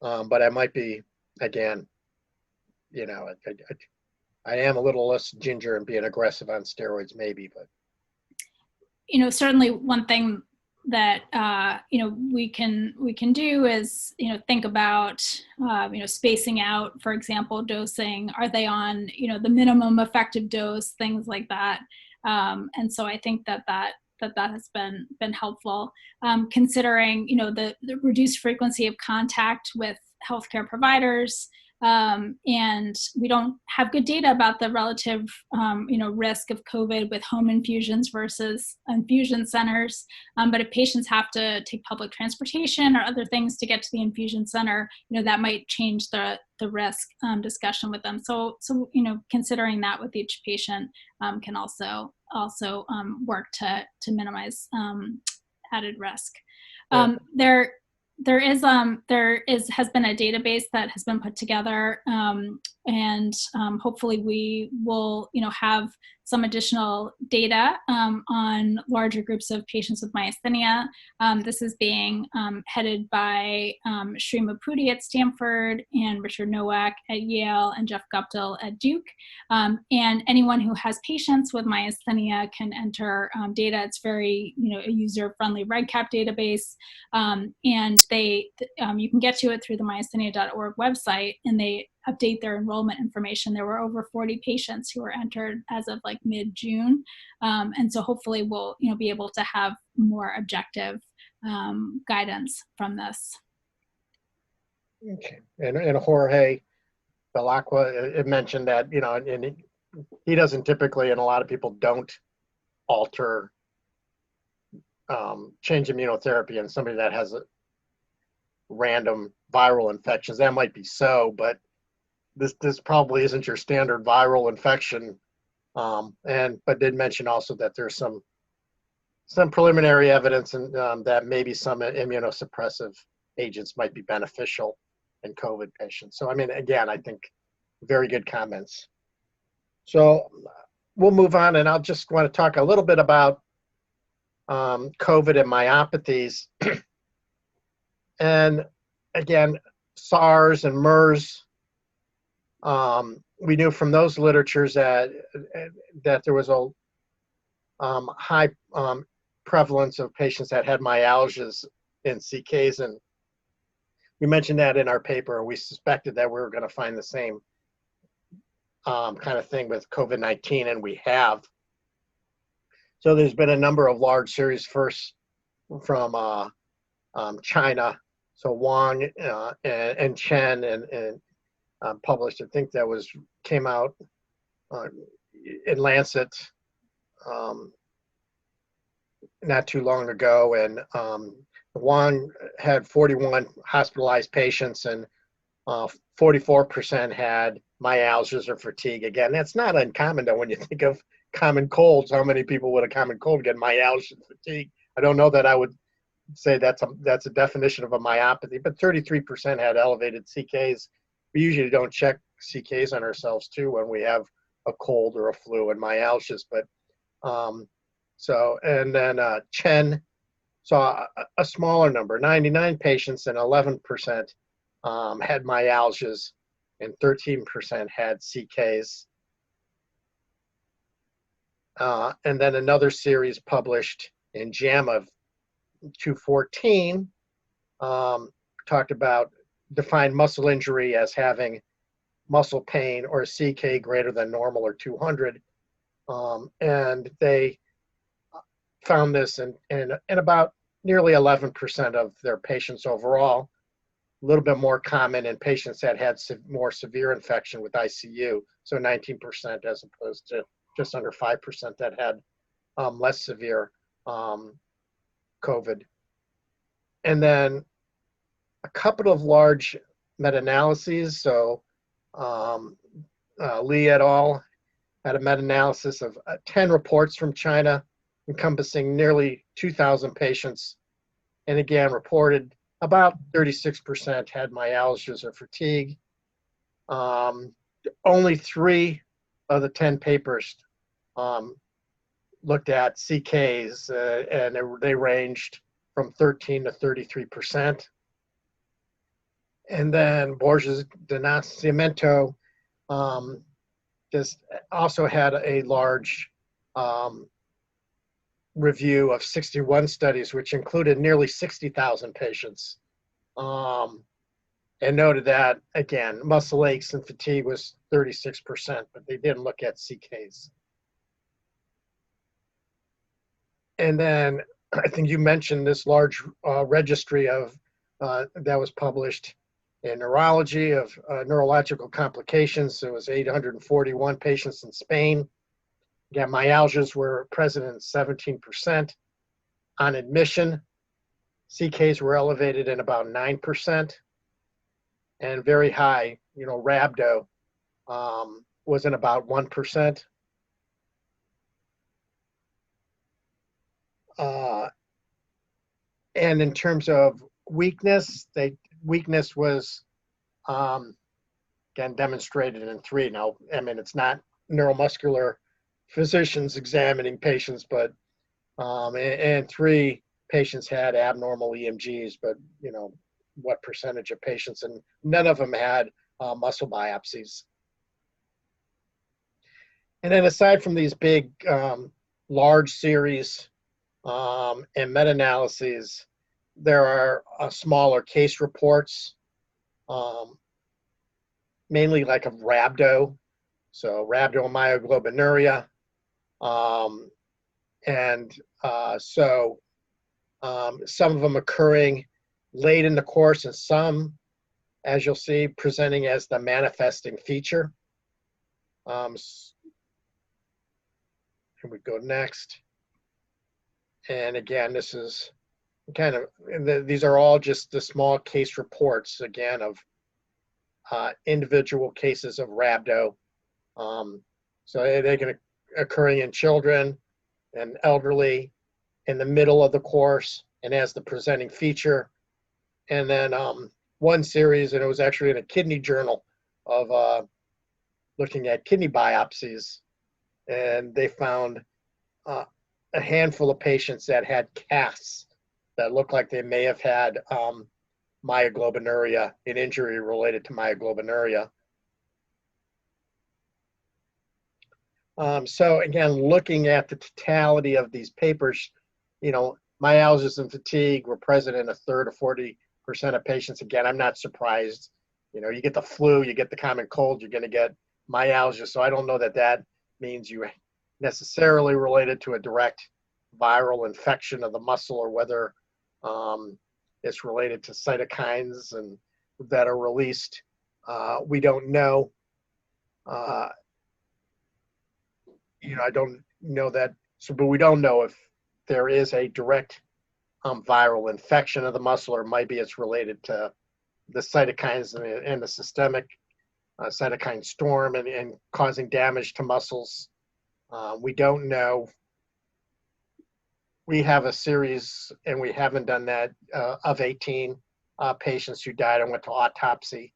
but I might be, again, I am a little less ginger and being aggressive on steroids maybe, but. Certainly one thing that we can do is think about spacing out, for example, dosing. Are they on the minimum effective dose, things like that. And so I think that has been helpful, considering the reduced frequency of contact with healthcare providers, And we don't have good data about the relative, risk of COVID with home infusions versus infusion centers. But if patients have to take public transportation or other things to get to the infusion center, that might change the risk discussion with them. So considering that with each patient can also work to minimize added risk. There has been a database that has been put together, and hopefully we will have some additional data on larger groups of patients with myasthenia. This is being headed by Sri Mapudi at Stanford and Richard Nowak at Yale and Jeff Guptill at Duke. And anyone who has patients with myasthenia can enter data. It's very a user-friendly REDCap database, and you can get to it through the myasthenia.org website, and they update their enrollment information. There were over 40 patients who were entered as of like mid-June. And so hopefully we'll be able to have more objective guidance from this. Okay. And Jorge Belacqua, it mentioned that, and he doesn't typically, and a lot of people don't alter, change immunotherapy in somebody that has a random viral infections. That might be so, but this probably isn't your standard viral infection. But did mention also that there's some preliminary evidence and that maybe some immunosuppressive agents might be beneficial in COVID patients. So, I mean, again, I think very good comments. So we'll move on, and I'll just want to talk a little bit about COVID and myopathies. And again, SARS and MERS, we knew from those literatures that there was a high prevalence of patients that had myalgias in CKs, and we mentioned that in our paper. We suspected that we were going to find the same kind of thing with COVID-19, and we have. So there's been a number of large series, first from China, so Wang and Chen, and published, I think that came out in Lancet not too long ago, and Wang had 41 hospitalized patients, and 44% had myalgias or fatigue. Again, that's not uncommon though when you think of common colds. How many people with a common cold get myalgia and fatigue? I don't know that I would say that's a definition of a myopathy, but 33% had elevated CKs. We usually don't check CKs on ourselves too when we have a cold or a flu and myalgias, but and then Chen saw a smaller number, 99 patients, and 11% had myalgias and 13% had CKs. And then another series published in JAMA 214 talked about defined muscle injury as having muscle pain or a CK greater than normal or 200. And they found this in about nearly 11% of their patients overall, a little bit more common in patients that had more severe infection with ICU, so 19% as opposed to just under 5% that had less severe COVID. And then a couple of large meta-analyses. So Li et al. Had a meta-analysis of 10 reports from China encompassing nearly 2,000 patients, and again reported about 36% had myalgias or fatigue. Only 3 of the 10 papers looked at CKs, and they ranged from 13 to 33%. And then Borges de Nascimento just also had a large review of 61 studies, which included nearly 60,000 patients, and noted that, again, muscle aches and fatigue was 36%, but they didn't look at CKs. And then I think you mentioned this large registry of that was published In neurology of neurological complications, there was 841 patients in Spain. Again, myalgias were present in 17%. On admission, CKs were elevated in about 9%, and very high, rhabdo was in about 1%. And in terms of weakness, weakness was, again, demonstrated in 3. Now, I mean, it's not neuromuscular physicians examining patients, but and 3 patients had abnormal EMGs, but what percentage of patients, and none of them had muscle biopsies. And then aside from these big, large series and meta-analyses, there are smaller case reports, mainly like of rhabdo, so rhabdomyoglobinuria, some of them occurring late in the course, and some, as you'll see, presenting as the manifesting feature. Can we go next? And again, this is kind of, these are all just the small case reports, again, of individual cases of rhabdo. So they can occurring in children and elderly in the middle of the course and as the presenting feature. And then one series, and it was actually in a kidney journal, of looking at kidney biopsies, and they found a handful of patients that had casts that looked like they may have had myoglobinuria, an injury related to myoglobinuria. So again, looking at the totality of these papers, myalgias and fatigue were present in 1/3 to 40% of patients. Again, I'm not surprised. You get the flu, you get the common cold, you're going to get myalgia. So I don't know that that means you necessarily related to a direct viral infection of the muscle, or whether it's related to cytokines and that are released. We don't know. I don't know that. So, but we don't know if there is a direct viral infection of the muscle, or maybe it's related to the cytokines and the systemic cytokine storm and causing damage to muscles. We don't know. We have a series, and we haven't done that, of 18 patients who died and went to autopsy.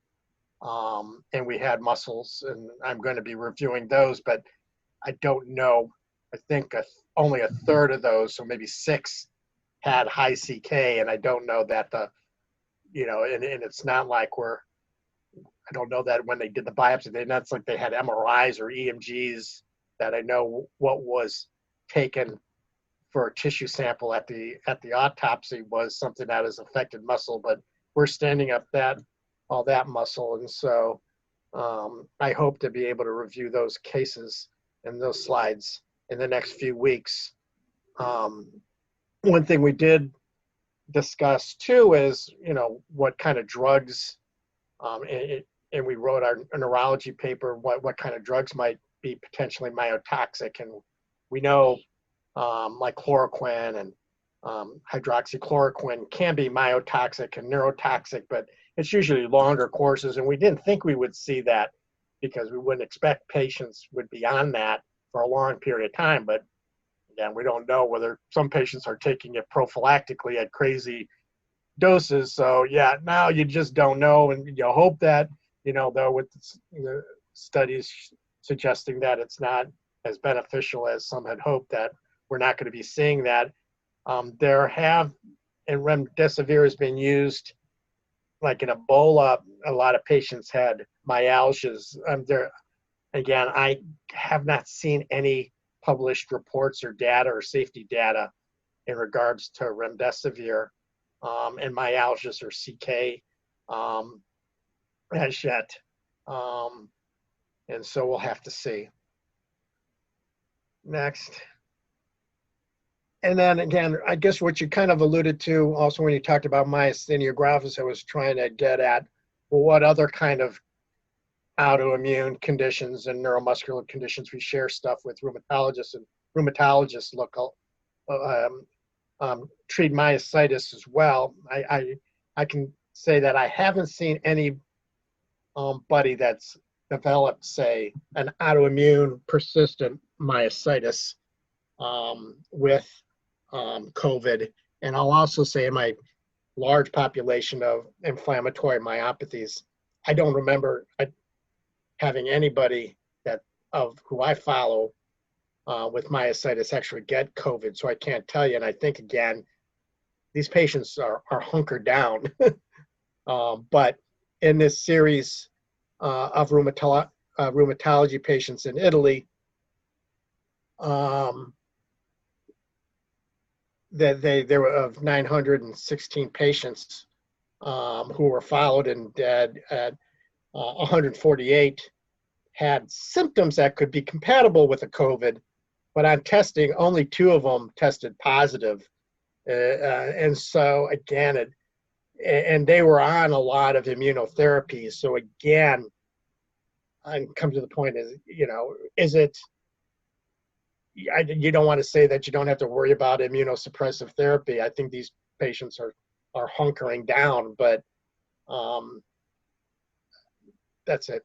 And we had muscles, and I'm going to be reviewing those, but I don't know. I think only 1/3 of those, so maybe 6, had high CK, and I don't know that and it's not like I don't know that when they did the biopsy, that's like they had MRIs or EMGs that I know what was taken for a tissue sample at the autopsy was something that has affected muscle, but we're standing up all that muscle. And so I hope to be able to review those cases and those slides in the next few weeks. One thing we did discuss too is, what kind of drugs, and we wrote our neurology paper, what kind of drugs might be potentially myotoxic. And we know like chloroquine and hydroxychloroquine can be myotoxic and neurotoxic, but it's usually longer courses. And we didn't think we would see that because we wouldn't expect patients would be on that for a long period of time. But again, we don't know whether some patients are taking it prophylactically at crazy doses. So yeah, now you just don't know. And you hope that, though with the studies suggesting that it's not as beneficial as some had hoped, that we're not going to be seeing that. And remdesivir has been used like in Ebola. A lot of patients had myalgias. Again, I have not seen any published reports or data or safety data in regards to remdesivir and myalgias or CK as yet. And so we'll have to see. Next. And then again, I guess what you kind of alluded to also when you talked about myasthenia gravis, I was trying to get at well, what other kind of autoimmune conditions and neuromuscular conditions we share stuff with rheumatologists, and rheumatologists treat myositis as well. I can say that I haven't seen any buddy that's developed, say, an autoimmune persistent myositis with COVID. And I'll also say in my large population of inflammatory myopathies, I don't remember having anybody who I follow with myositis actually get COVID. So I can't tell you. And I think, again, these patients are hunkered down. But in this series of rheumatology patients in Italy, there were of 916 patients who were followed, and 148 had symptoms that could be compatible with a COVID, but on testing, only 2 of them tested positive. And so again, and they were on a lot of immunotherapy. So again, I come to the point is, is it, you don't want to say that you don't have to worry about immunosuppressive therapy. I think these patients are hunkering down, but that's it.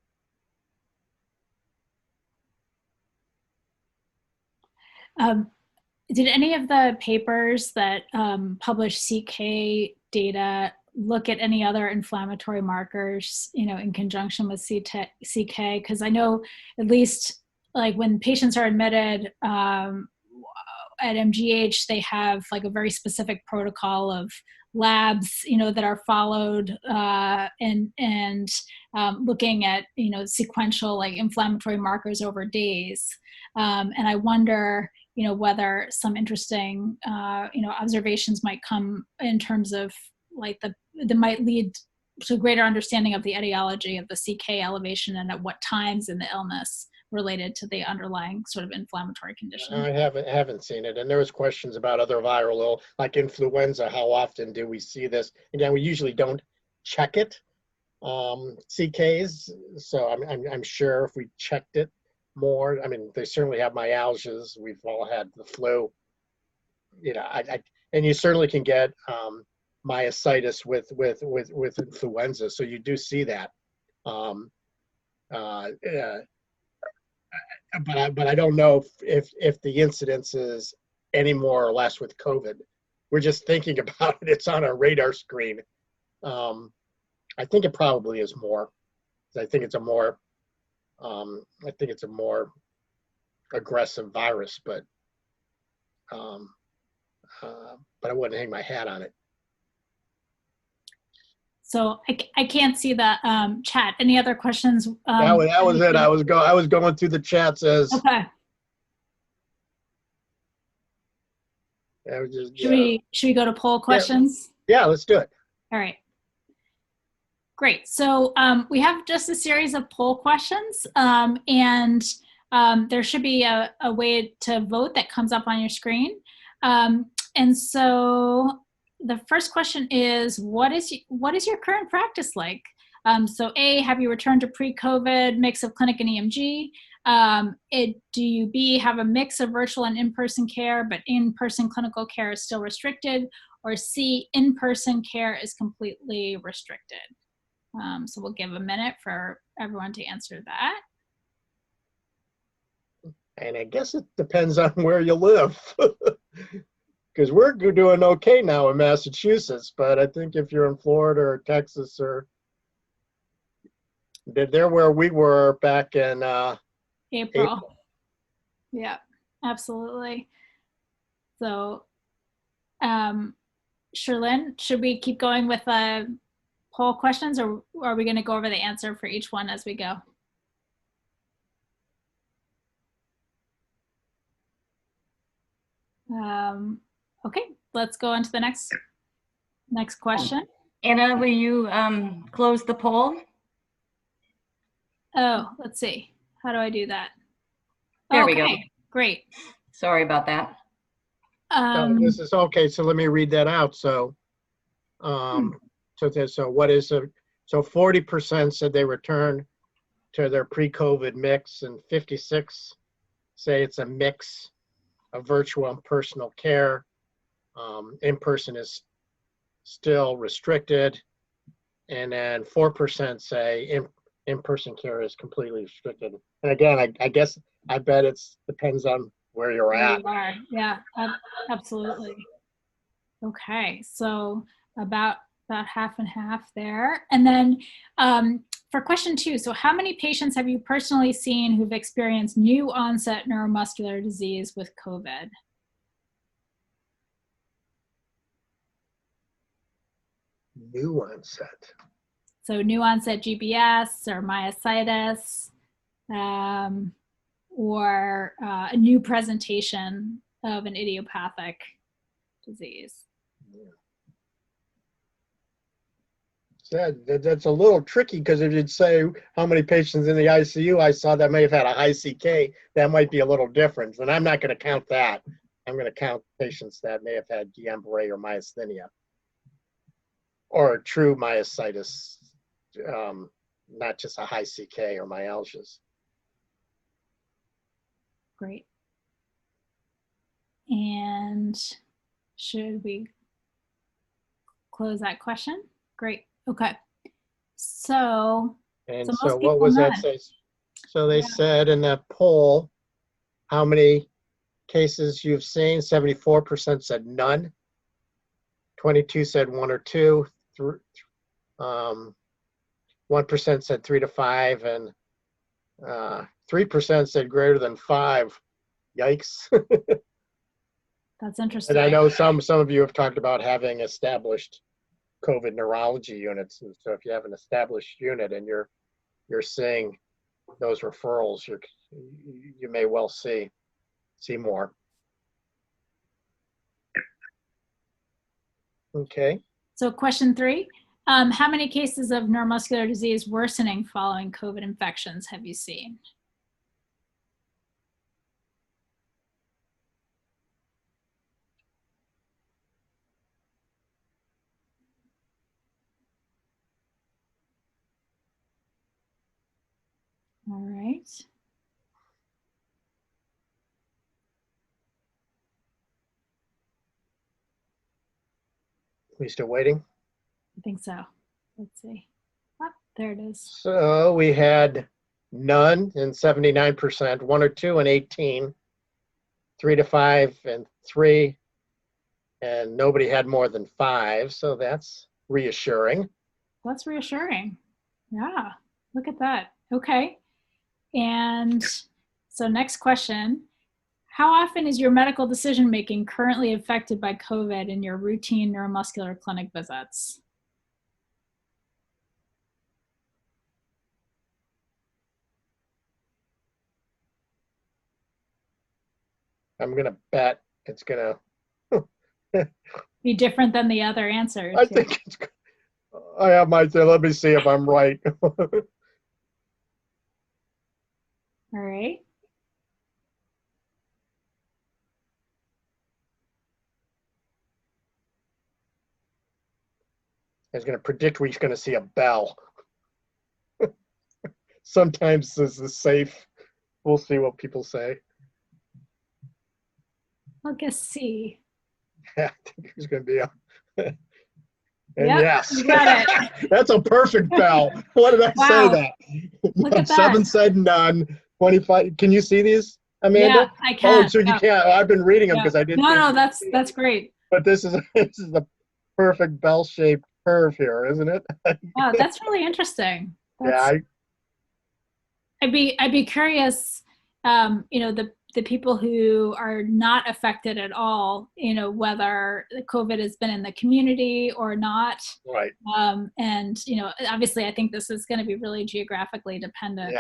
Did any of the papers that publish CK data look at any other inflammatory markers, in conjunction with CK? Because I know at least like when patients are admitted at MGH, they have like a very specific protocol of labs, that are followed and looking at, sequential like inflammatory markers over days. And I wonder, whether some interesting, observations might come in terms of like that might lead to a greater understanding of the etiology of the CK elevation and at what times in the illness related to the underlying sort of inflammatory condition. I haven't seen it. And there was questions about other viral like influenza. How often do we see this? Again, we usually don't check it, CKs. So I'm sure if we checked it more, I mean, they certainly have myalgias. We've all had the flu. And you certainly can get myositis with influenza. So you do see that. But I don't know if the incidence is any more or less with COVID. We're just thinking about it. It's on our radar screen. I think it probably is more. I think it's a more aggressive virus, but I wouldn't hang my hat on it. So I can't see the chat. Any other questions? That was it. I was going through the chats as. Okay. Should we go to poll questions? Yeah, let's do it. All right. Great. So we have just a series of poll questions, and there should be a way to vote that comes up on your screen. And so the first question is, what is your current practice like? So A, have you returned to pre-COVID mix of clinic and EMG? Do you B, have a mix of virtual and in-person care, but in-person clinical care is still restricted? Or C, in-person care is completely restricted? So we'll give a minute for everyone to answer that. And I guess it depends on where you live. Because we're doing okay now in Massachusetts, but I think if you're in Florida or Texas or they're where we were back in April. Yeah, absolutely. So, Sherlyn, should we keep going with poll questions, or are we going to go over the answer for each one as we go? Okay, let's go on to the next question. Anna, will you close the poll? Oh, let's see. How do I do that? There we go. Great. Sorry about that. This is okay. So let me read that out. So, so what is So 40% said they returned to their pre-COVID mix, and 56 say it's a mix of virtual and personal care. In-person is still restricted. And then 4% say in-person care is completely restricted. And again, I bet it depends on where you're There at. you are. Yeah, absolutely. Okay, so about half and half there. And then for question 2, so how many patients have you personally seen who've experienced new onset neuromuscular disease with COVID? New onset. So new onset GBS or myositis, or a new presentation of an idiopathic disease. That's a little tricky, because if you'd say how many patients in the ICU I saw that may have had a high CK, that might be a little different. And I'm not going to count that. I'm going to count patients that may have had guillainbarre or myasthenia, or a true myositis, not just a high CK or myalgias. Great. And should we close that question? Great. Okay. So So what was that say? So they said in that poll, how many cases you've seen? 74% said none. 22 said 1 or 2. 1% said 3 to 5, and 3% said greater than 5. Yikes. That's interesting. And I know some of you have talked about having established COVID neurology units. And so if you have an established unit and you're seeing those referrals, you may well see more. Okay. So question 3, how many cases of neuromuscular disease worsening following COVID infections have you seen? All right. We still waiting? I think so. Let's see. Oh, there it is. So we had none and 79%, 1 or 2 and 18, 3 to 5 and 3, and nobody had more than 5. So that's reassuring. That's reassuring. Yeah, look at that. Okay. And so next question, how often is your medical decision-making currently affected by COVID in your routine neuromuscular clinic visits? I'm going to bet it's going to Be different than the other answers. I think it's, I have my, let me see if I'm right. All right. I was going to predict we're going to see a bell. Sometimes this is safe. We'll see what people say. I'll guess C. Yeah, I think there's going to be a. And Yep, yes, you got it. That's a perfect bell. What did I say that? Look at that. 7 said none. 25. Can you see these, Amanda? Yeah, I can. Oh, so you can't. I've been reading them because I didn't. No, that's great. But this is the perfect bell-shaped curve here, isn't it? Wow, that's really interesting. Yeah. I'd be curious, the people who are not affected at all, whether COVID has been in the community or not. Right. And, obviously I think this is going to be really geographically dependent,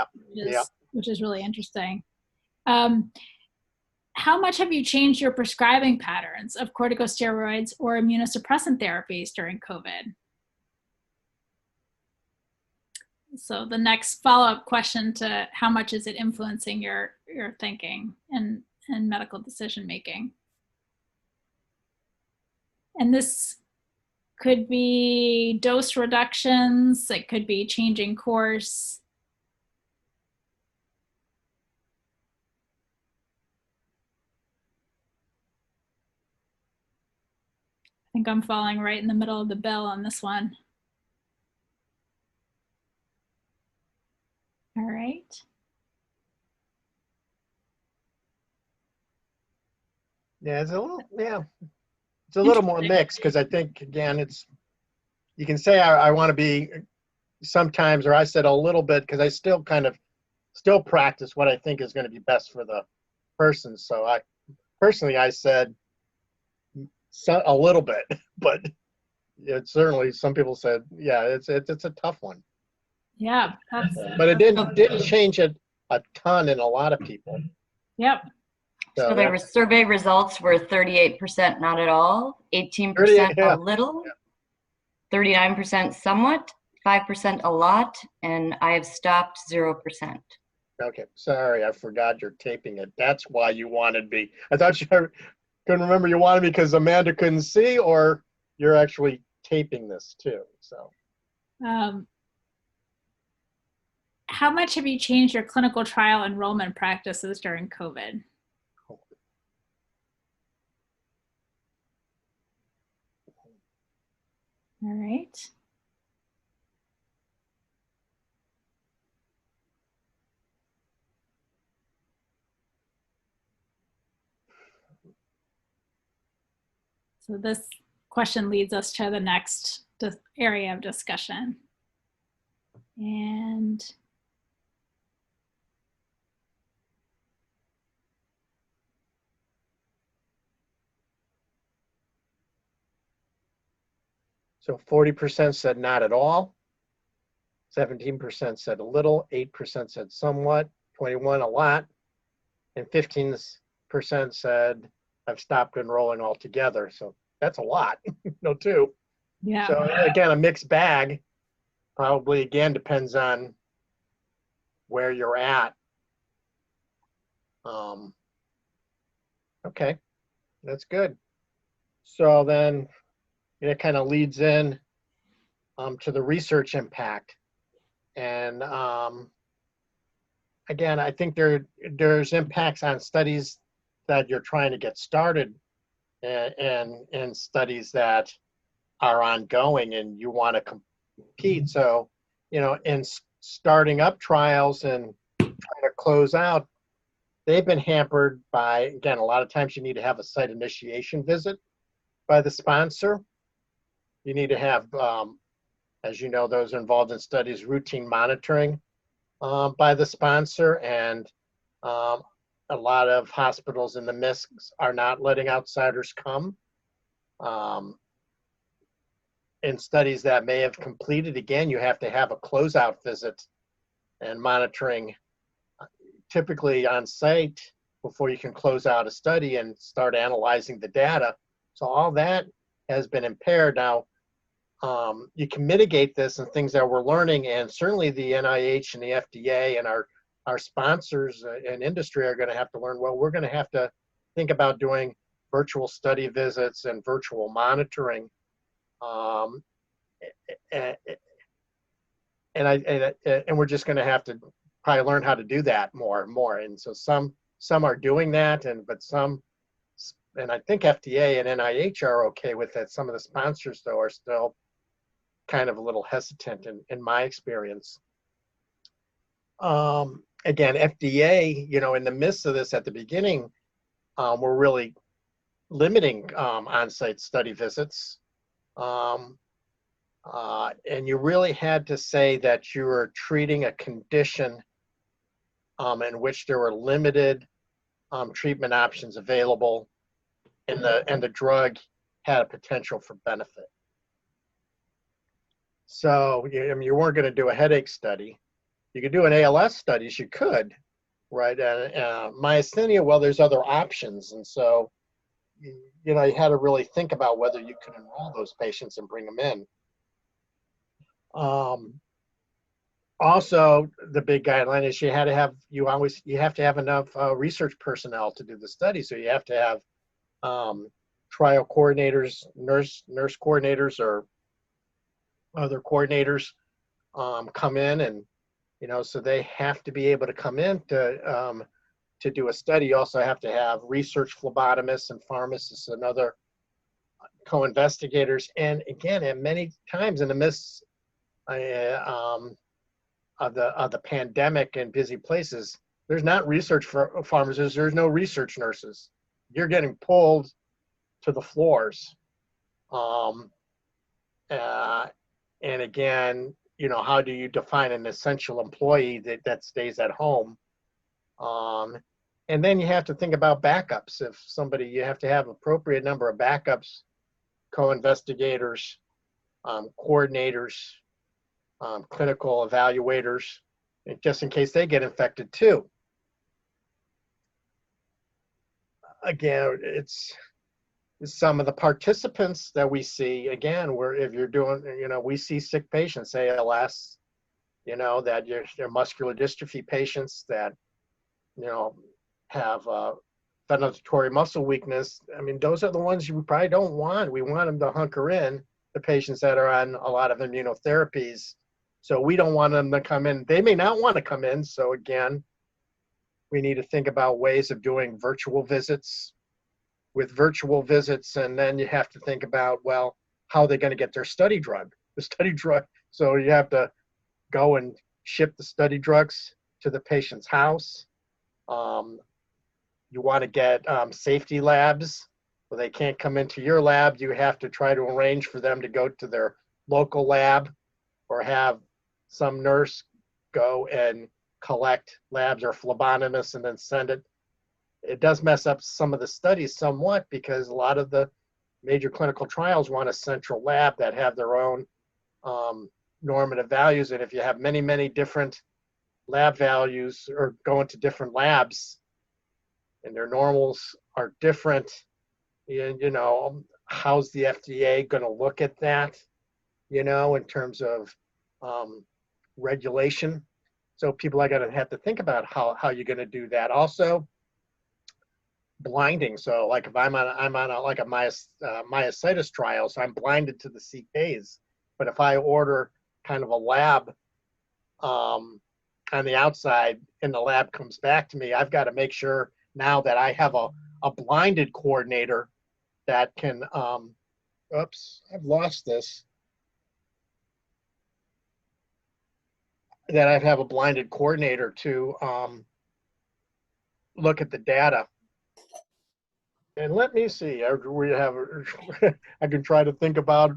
which is really interesting. How much have you changed your prescribing patterns of corticosteroids or immunosuppressant therapies during COVID? So the next follow-up question to how much is it influencing your thinking and medical decision making? And this Could be dose reductions. It could be changing course. I think I'm falling right in the middle of the bill on this one. All right. Yeah, it's a little more mixed because I think, again, you can say I want to be sometimes, or I said a little bit because I still still practice what I think is going to be best for the person. So I said a little bit, but certainly some people said, yeah, it's a tough one. Yeah. But it didn't change it a ton in a lot of people. Yep. So there were survey results were 38% not at all, 18% yeah. a little, 39% somewhat, 5% a lot, and I have stopped 0%. Okay, sorry, I forgot you're taping it. That's why you wanted me. I thought you couldn't remember you wanted me because Amanda couldn't see, or you're actually taping this too. So, how much have you changed your clinical trial enrollment practices during COVID? All right. So this question leads us to the next area of discussion. And so 40% said not at all, 17% said a little, 8% said somewhat, 21% a lot, and 15% said I've stopped enrolling altogether. So that's a lot, too. yeah. So again, a mixed bag. Probably again depends on where you're at. Okay, that's good. So then it kind of leads in to the research impact. And again, I think there's impacts on studies that you're trying to get started and studies that are ongoing and you want to compete. So, in starting up trials and trying to close out, they've been hampered by, again, a lot of times you need to have a site initiation visit by the sponsor. You need to have, as you know, those involved in studies, routine monitoring by the sponsor. And a lot of hospitals in the MISCs are not letting outsiders come. In studies that may have completed, again, you have to have a closeout visit and monitoring typically on site before you can close out a study and start analyzing the data. So all that has been impaired. Now, you can mitigate this and things that we're learning, and certainly the NIH and the FDA and our sponsors and industry are going to have to learn, well, we're going to have to think about doing virtual study visits and virtual monitoring. And we're just going to have to probably learn how to do that more and more. And so some are doing that, but some, and I think FDA and NIH are okay with it. Some of the sponsors, though, are still kind of a little hesitant in my experience. Again, FDA, in the midst of this at the beginning, we're really limiting on-site study visits. And you really had to say that you were treating a condition in which there were limited treatment options available, and the drug had a potential for benefit. So you weren't going to do a headache study. You could do an ALS studies, you could, right? Myasthenia, well, there's other options, and so you had to really think about whether you could enroll those patients and bring them in. Also, the big guideline is you have to have enough research personnel to do the study. So you have to have trial coordinators, nurse coordinators, or other coordinators come in, and so they have to be able to come in to do a study. You also have to have research phlebotomists and pharmacists and other co-investigators. And again, and many times in the midst of the pandemic and busy places, there's not research for pharmacists. There's no research nurses. You're getting pulled to the floors. And again, how do you define an essential employee that stays at home? And then you have to think about backups. If somebody, you have to have appropriate number of backups, co-investigators, coordinators, clinical evaluators, just in case they get infected too. Again, it's some of the participants that we see, again, where if you're doing, we see sick patients, say ALS, that you're muscular dystrophy patients that, have inflammatory muscle weakness. I mean, those are the ones you probably don't want. We want them to hunker in, the patients that are on a lot of immunotherapies. So we don't want them to come in. They may not want to come in. So again, we need to think about ways of doing virtual visits. With virtual visits, and then you have to think about, well, how they're going to get their study drug. So you have to go and ship the study drugs to the patient's house. You want to get safety labs, where they can't come into your lab. You have to try to arrange for them to go to their local lab, or have some nurse go and collect labs or phlebotomists and then send it. It does mess up some of the studies somewhat, because a lot of the major clinical trials want a central lab that have their own normative values. And if you have many, many different lab values, or going to different labs and their normals are different, how's the FDA going to look at that, in terms of regulation? So people are going to have to think about how you're going to do that. Also, blinding. So like if I'm on a myositis trial, so I'm blinded to the CKs. But if I order kind of a lab on the outside, and the lab comes back to me, I've got to make sure now that I have a blinded coordinator that can, oops, I've lost this. That I'd have a blinded coordinator to look at the data. And let me see, I can try to think about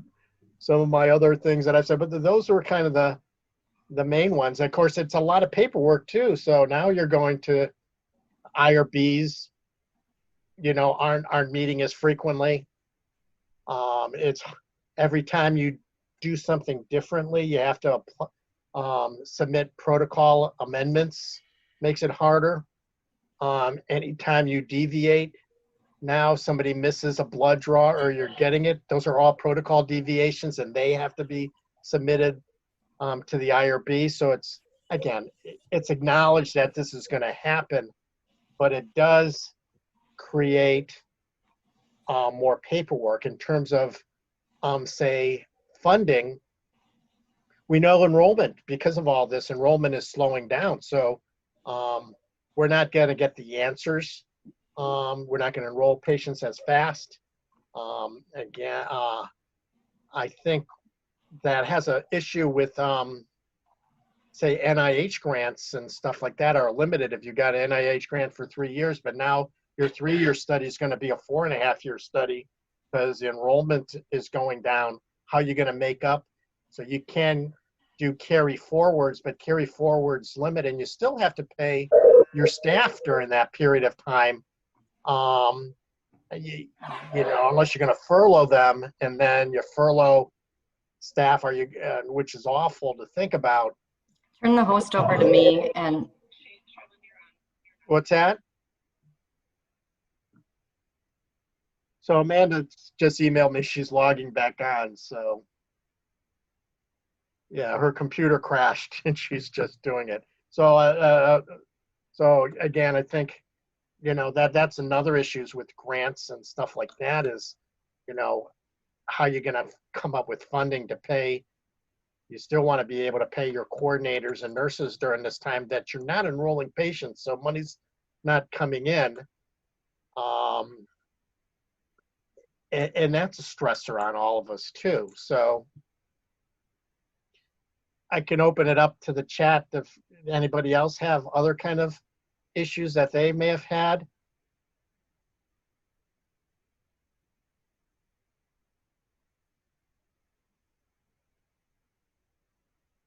some of my other things that I said, but those were kind of the main ones. Of course, it's a lot of paperwork too. So now you're going to IRBs, aren't meeting as frequently. It's every time you do something differently, you have to submit protocol amendments, makes it harder. Anytime you deviate, now somebody misses a blood draw or you're getting it, those are all protocol deviations, and they have to be submitted to the IRB. So it's, again, it's acknowledged that this is going to happen, but it does create more paperwork in terms of, say, funding. We know enrollment, because of all this, enrollment is slowing down. So we're not going to get the answers. We're not going to enroll patients as fast. Again, I think that has an issue with, say, NIH grants and stuff like that are limited if you got an NIH grant for 3 years, but now your 3-year study is going to be a 4.5-year study because the enrollment is going down. How are you going to make up? So you can do carry forwards, but carry forwards limit, and you still have to pay your staff during that period of time. Unless you're going to furlough them, and then you furlough staff, which is awful to think about. Turn the host over to me. And what's that? So Amanda just emailed me. She's logging back on. So yeah, her computer crashed and she's just doing it. So so again, I think that's another issues with grants and stuff like that is, how you're going to come up with funding to pay. You still want to be able to pay your coordinators and nurses during this time that you're not enrolling patients, so money's not coming in. And that's a stressor on all of us too. So I can open it up to the chat if anybody else have other kind of issues that they may have had.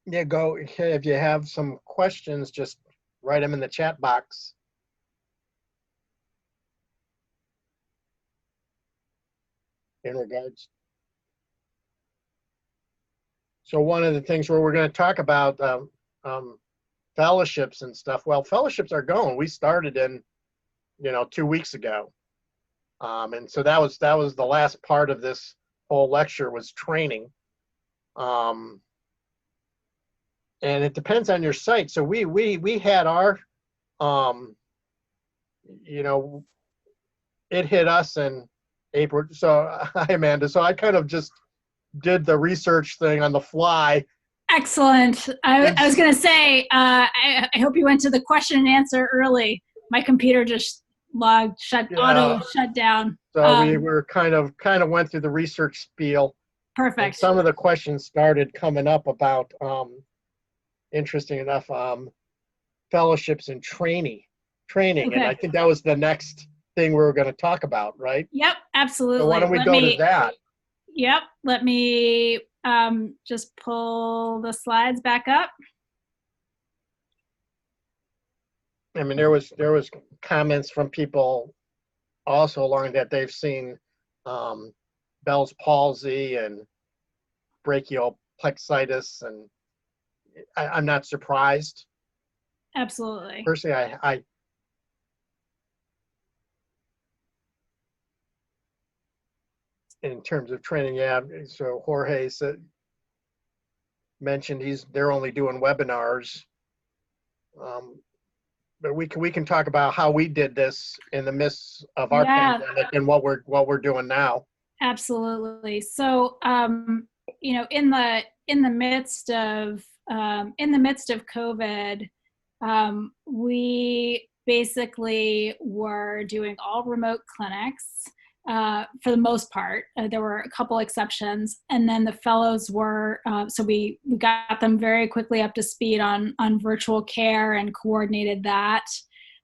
Yeah, go if you have some questions, just write them in the chat box. In regards. So one of the things where we're going to talk about fellowships and stuff. Well, fellowships are going. We started in, 2 weeks ago. And so that was the last part of this whole lecture was training. And it depends on your site. So we had our, it hit us in April. So hi, Amanda. So I kind of just did the research thing on the fly. Excellent. I was going to say, I hope you went to the question and answer early. My computer just auto shut down. So we were kind of went through the research spiel. Perfect. And some of the questions started coming up about, interesting enough, fellowships and training. Okay. And I think that was the next thing we were going to talk about, right? Yep, absolutely. So why don't we go to that? Yep, let me just pull the slides back up. I mean, there was comments from people also along that they've seen Bell's palsy and brachial plexitis, and I'm not surprised. Absolutely. Personally, I in terms of training, yeah. So Jorge mentioned they're only doing webinars, but we can talk about how we did this in the midst of our pandemic and what we're doing now. Absolutely. So in the midst of COVID, we basically were doing all remote clinics. For the most part. There were a couple exceptions, and then the fellows were, so we got them very quickly up to speed on virtual care and coordinated that.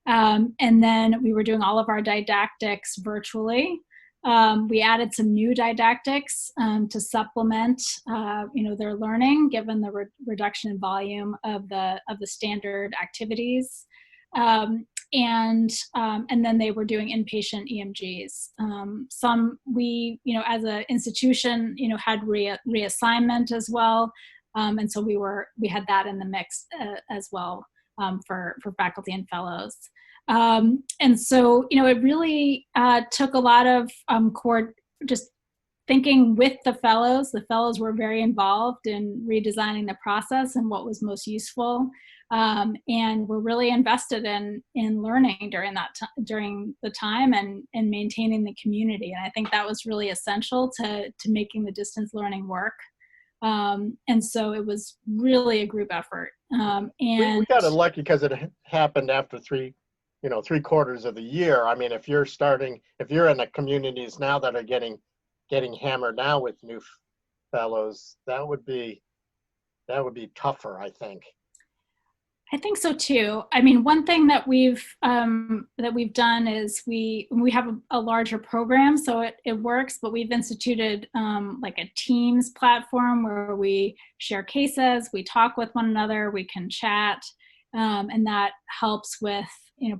And then we were doing all of our didactics virtually. We added some new didactics to supplement, their learning, given the reduction in volume of the standard activities. And then they were doing inpatient EMGs. Some we, as an institution, had reassignment as well. And so we had that in the mix as well for faculty and fellows. And so, it really took a lot of just thinking with the fellows. The fellows were very involved in redesigning the process and what was most useful. And we're really invested in learning during the time and maintaining the community. And I think that was really essential to making the distance learning work. And so it was really a group effort. And we got it lucky because it happened after three quarters of the year. I mean, if you're in the communities now that are getting hammered now with new fellows, that would be tougher, I think. I think so too. I mean, one thing that we've done is we have a larger program, so it works. But we've instituted like a Teams platform where we share cases, we talk with one another, we can chat, and that helps with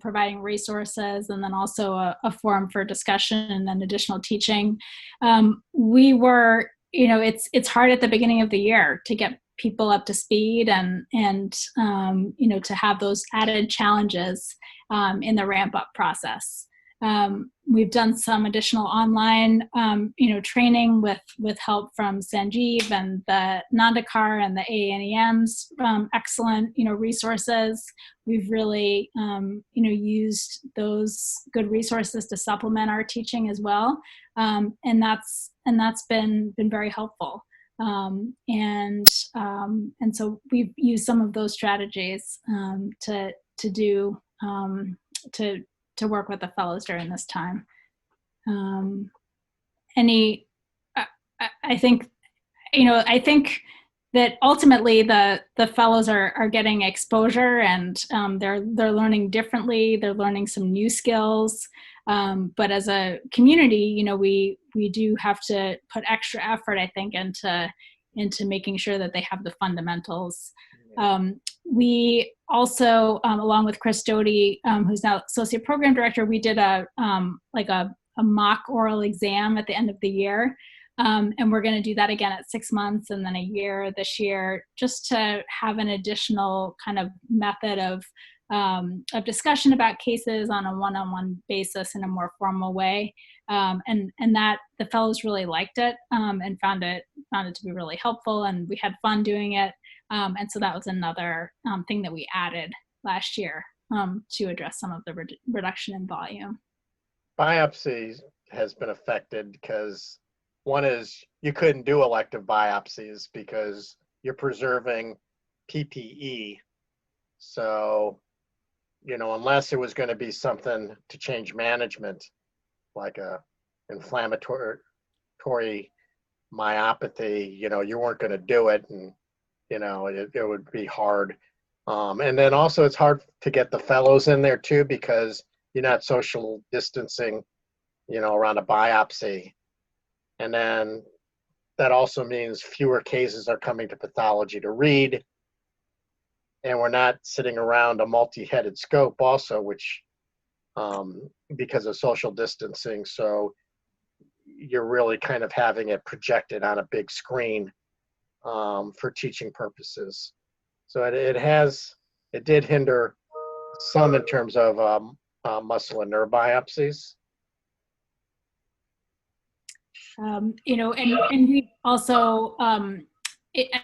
providing resources, and then also a forum for discussion and then additional teaching. We were, it's hard at the beginning of the year to get people up to speed and to have those added challenges in the ramp up process. We've done some additional online, training with help from Sanjeev and the Nandakar and the AANEM's excellent, resources. We've really, used those good resources to supplement our teaching as well, and that's been very helpful. And so we've used some of those strategies to work with the fellows during this time. I think that ultimately the fellows are getting exposure, and they're learning differently. They're learning some new skills. But as a community, we do have to put extra effort, I think, into making sure that they have the fundamentals. We also, along with Chris Doty, who's now Associate Program Director, we did a mock oral exam at the end of the year. And we're going to do that again at 6 months and then a year this year, just to have an additional kind of method of discussion about cases on a one-on-one basis in a more formal way. And that the fellows really liked it, and found it to be really helpful, and we had fun doing it. And so that was another thing that we added last year to address some of the reduction in volume. Biopsies has been affected because one is you couldn't do elective biopsies because you're preserving PPE. So, unless it was going to be something to change management, like a inflammatory myopathy, you weren't going to do it, and it would be hard. And then also it's hard to get the fellows in there too, because you're not social distancing, around a biopsy. And then that also means fewer cases are coming to pathology to read. And we're not sitting around a multi-headed scope also, which, because of social distancing. So you're really kind of having it projected on a big screen for teaching purposes. So it did hinder some in terms of muscle and nerve biopsies. And we also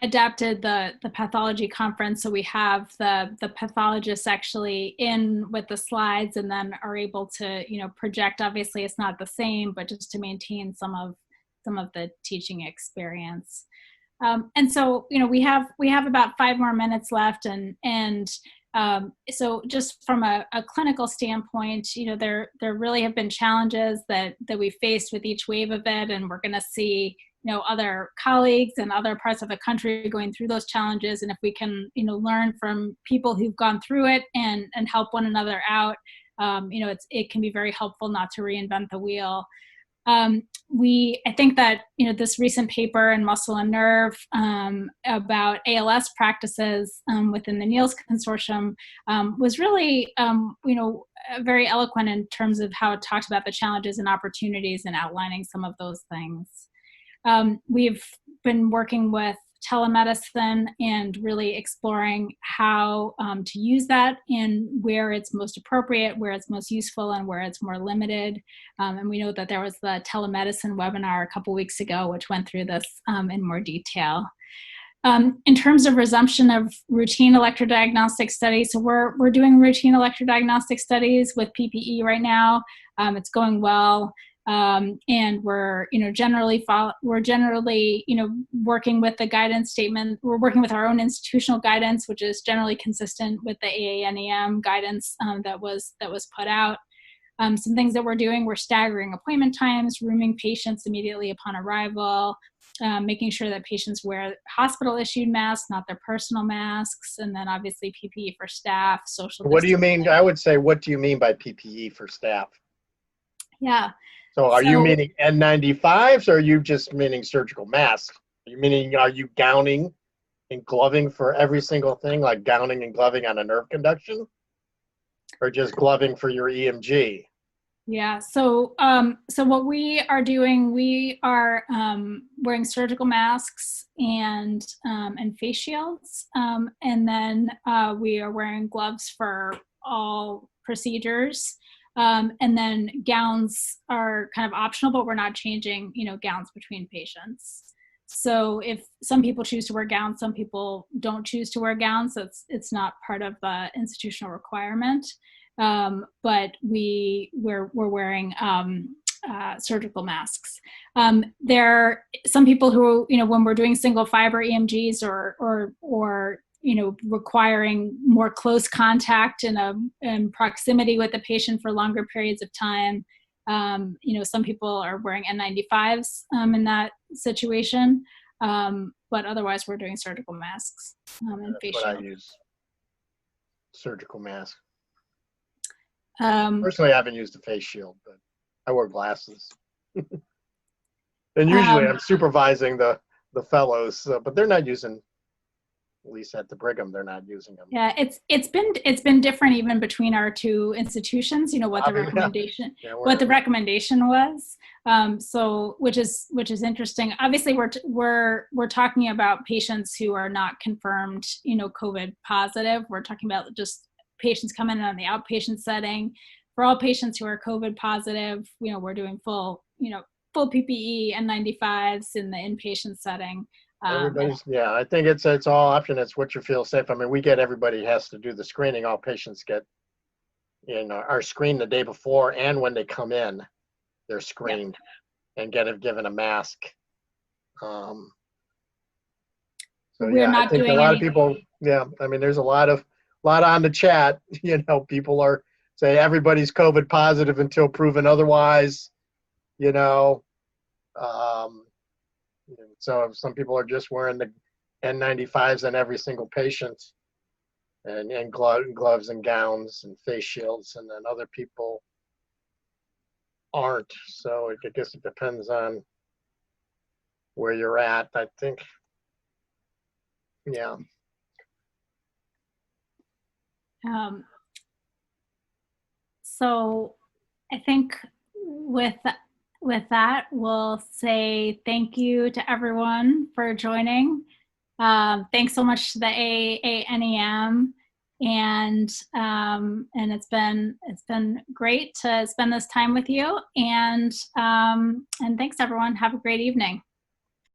adapted the pathology conference, so we have the pathologists actually in with the slides, and then are able to project. Obviously, it's not the same, but just to maintain some of the teaching experience. And so we have about 5 more minutes left, and so just from a clinical standpoint, there really have been challenges that we faced with each wave of it, and we're going to see other colleagues in other parts of the country going through those challenges. And if we can learn from people who've gone through it and help one another out, it can be very helpful not to reinvent the wheel. I think that this recent paper in Muscle and Nerve about ALS practices within the NEALS consortium was really very eloquent in terms of how it talked about the challenges and opportunities and outlining some of those things. We've been working with telemedicine and really exploring how to use that and where it's most appropriate, where it's most useful, and where it's more limited. And we know that there was the telemedicine webinar a couple weeks ago, which went through this in more detail. In terms of resumption of routine electrodiagnostic studies, so we're doing routine electrodiagnostic studies with PPE right now. It's going well. And we're generally working with the guidance statement. We're working with our own institutional guidance, which is generally consistent with the AANEM guidance that was put out. Some things that we're doing: we're staggering appointment times, rooming patients immediately upon arrival, making sure that patients wear hospital-issued masks, not their personal masks, and then obviously PPE for staff, social. What do you mean? I would say, what do you mean by PPE for staff? Yeah. So are you meaning N95s, or are you just meaning surgical masks? Are you gowning and gloving for every single thing, like gowning and gloving on a nerve conduction? Or just gloving for your EMG? Yeah, so what we are doing, we are wearing surgical masks and face shields, and then we are wearing gloves for all procedures. And then gowns are kind of optional, but we're not changing, gowns between patients. So if some people choose to wear gowns, some people don't choose to wear gowns. So it's not part of the institutional requirement. But we're wearing surgical masks. There are some people who, when we're doing single fiber EMGs or requiring more close contact and proximity with the patient for longer periods of time. Some people are wearing N95s in that situation, but otherwise we're doing surgical masks and face That's what shields. I use. Surgical mask. Um, Personally, I haven't used a face shield, but I wear glasses. And usually I'm supervising the fellows, but they're not using, at least at the Brigham, they're not using them. Yeah, it's been different even between our two institutions. What the recommendation was. So which is interesting. Obviously, we're talking about patients who are not confirmed, COVID positive. We're talking about just patients coming in on the outpatient setting. For all patients who are COVID positive, we're doing full PPE N95s in the inpatient setting. Everybody's, I think it's all option. It's what you feel safe. I mean, we get everybody has to do the screening. All patients get, are screened the day before, and when they come in, they're screened and given a mask. So we're not I think doing a lot of people. Yeah, I mean, there's a lot on the chat. People are say everybody's COVID positive until proven otherwise. So some people are just wearing the N95s on every single patient and gloves and gowns and face shields, and then other people aren't. So I guess it depends on where you're at, I think. Yeah. So I think with that, we'll say thank you to everyone for joining. Thanks so much to the AANEM, and it's been great to spend this time with you. And thanks everyone. Have a great evening.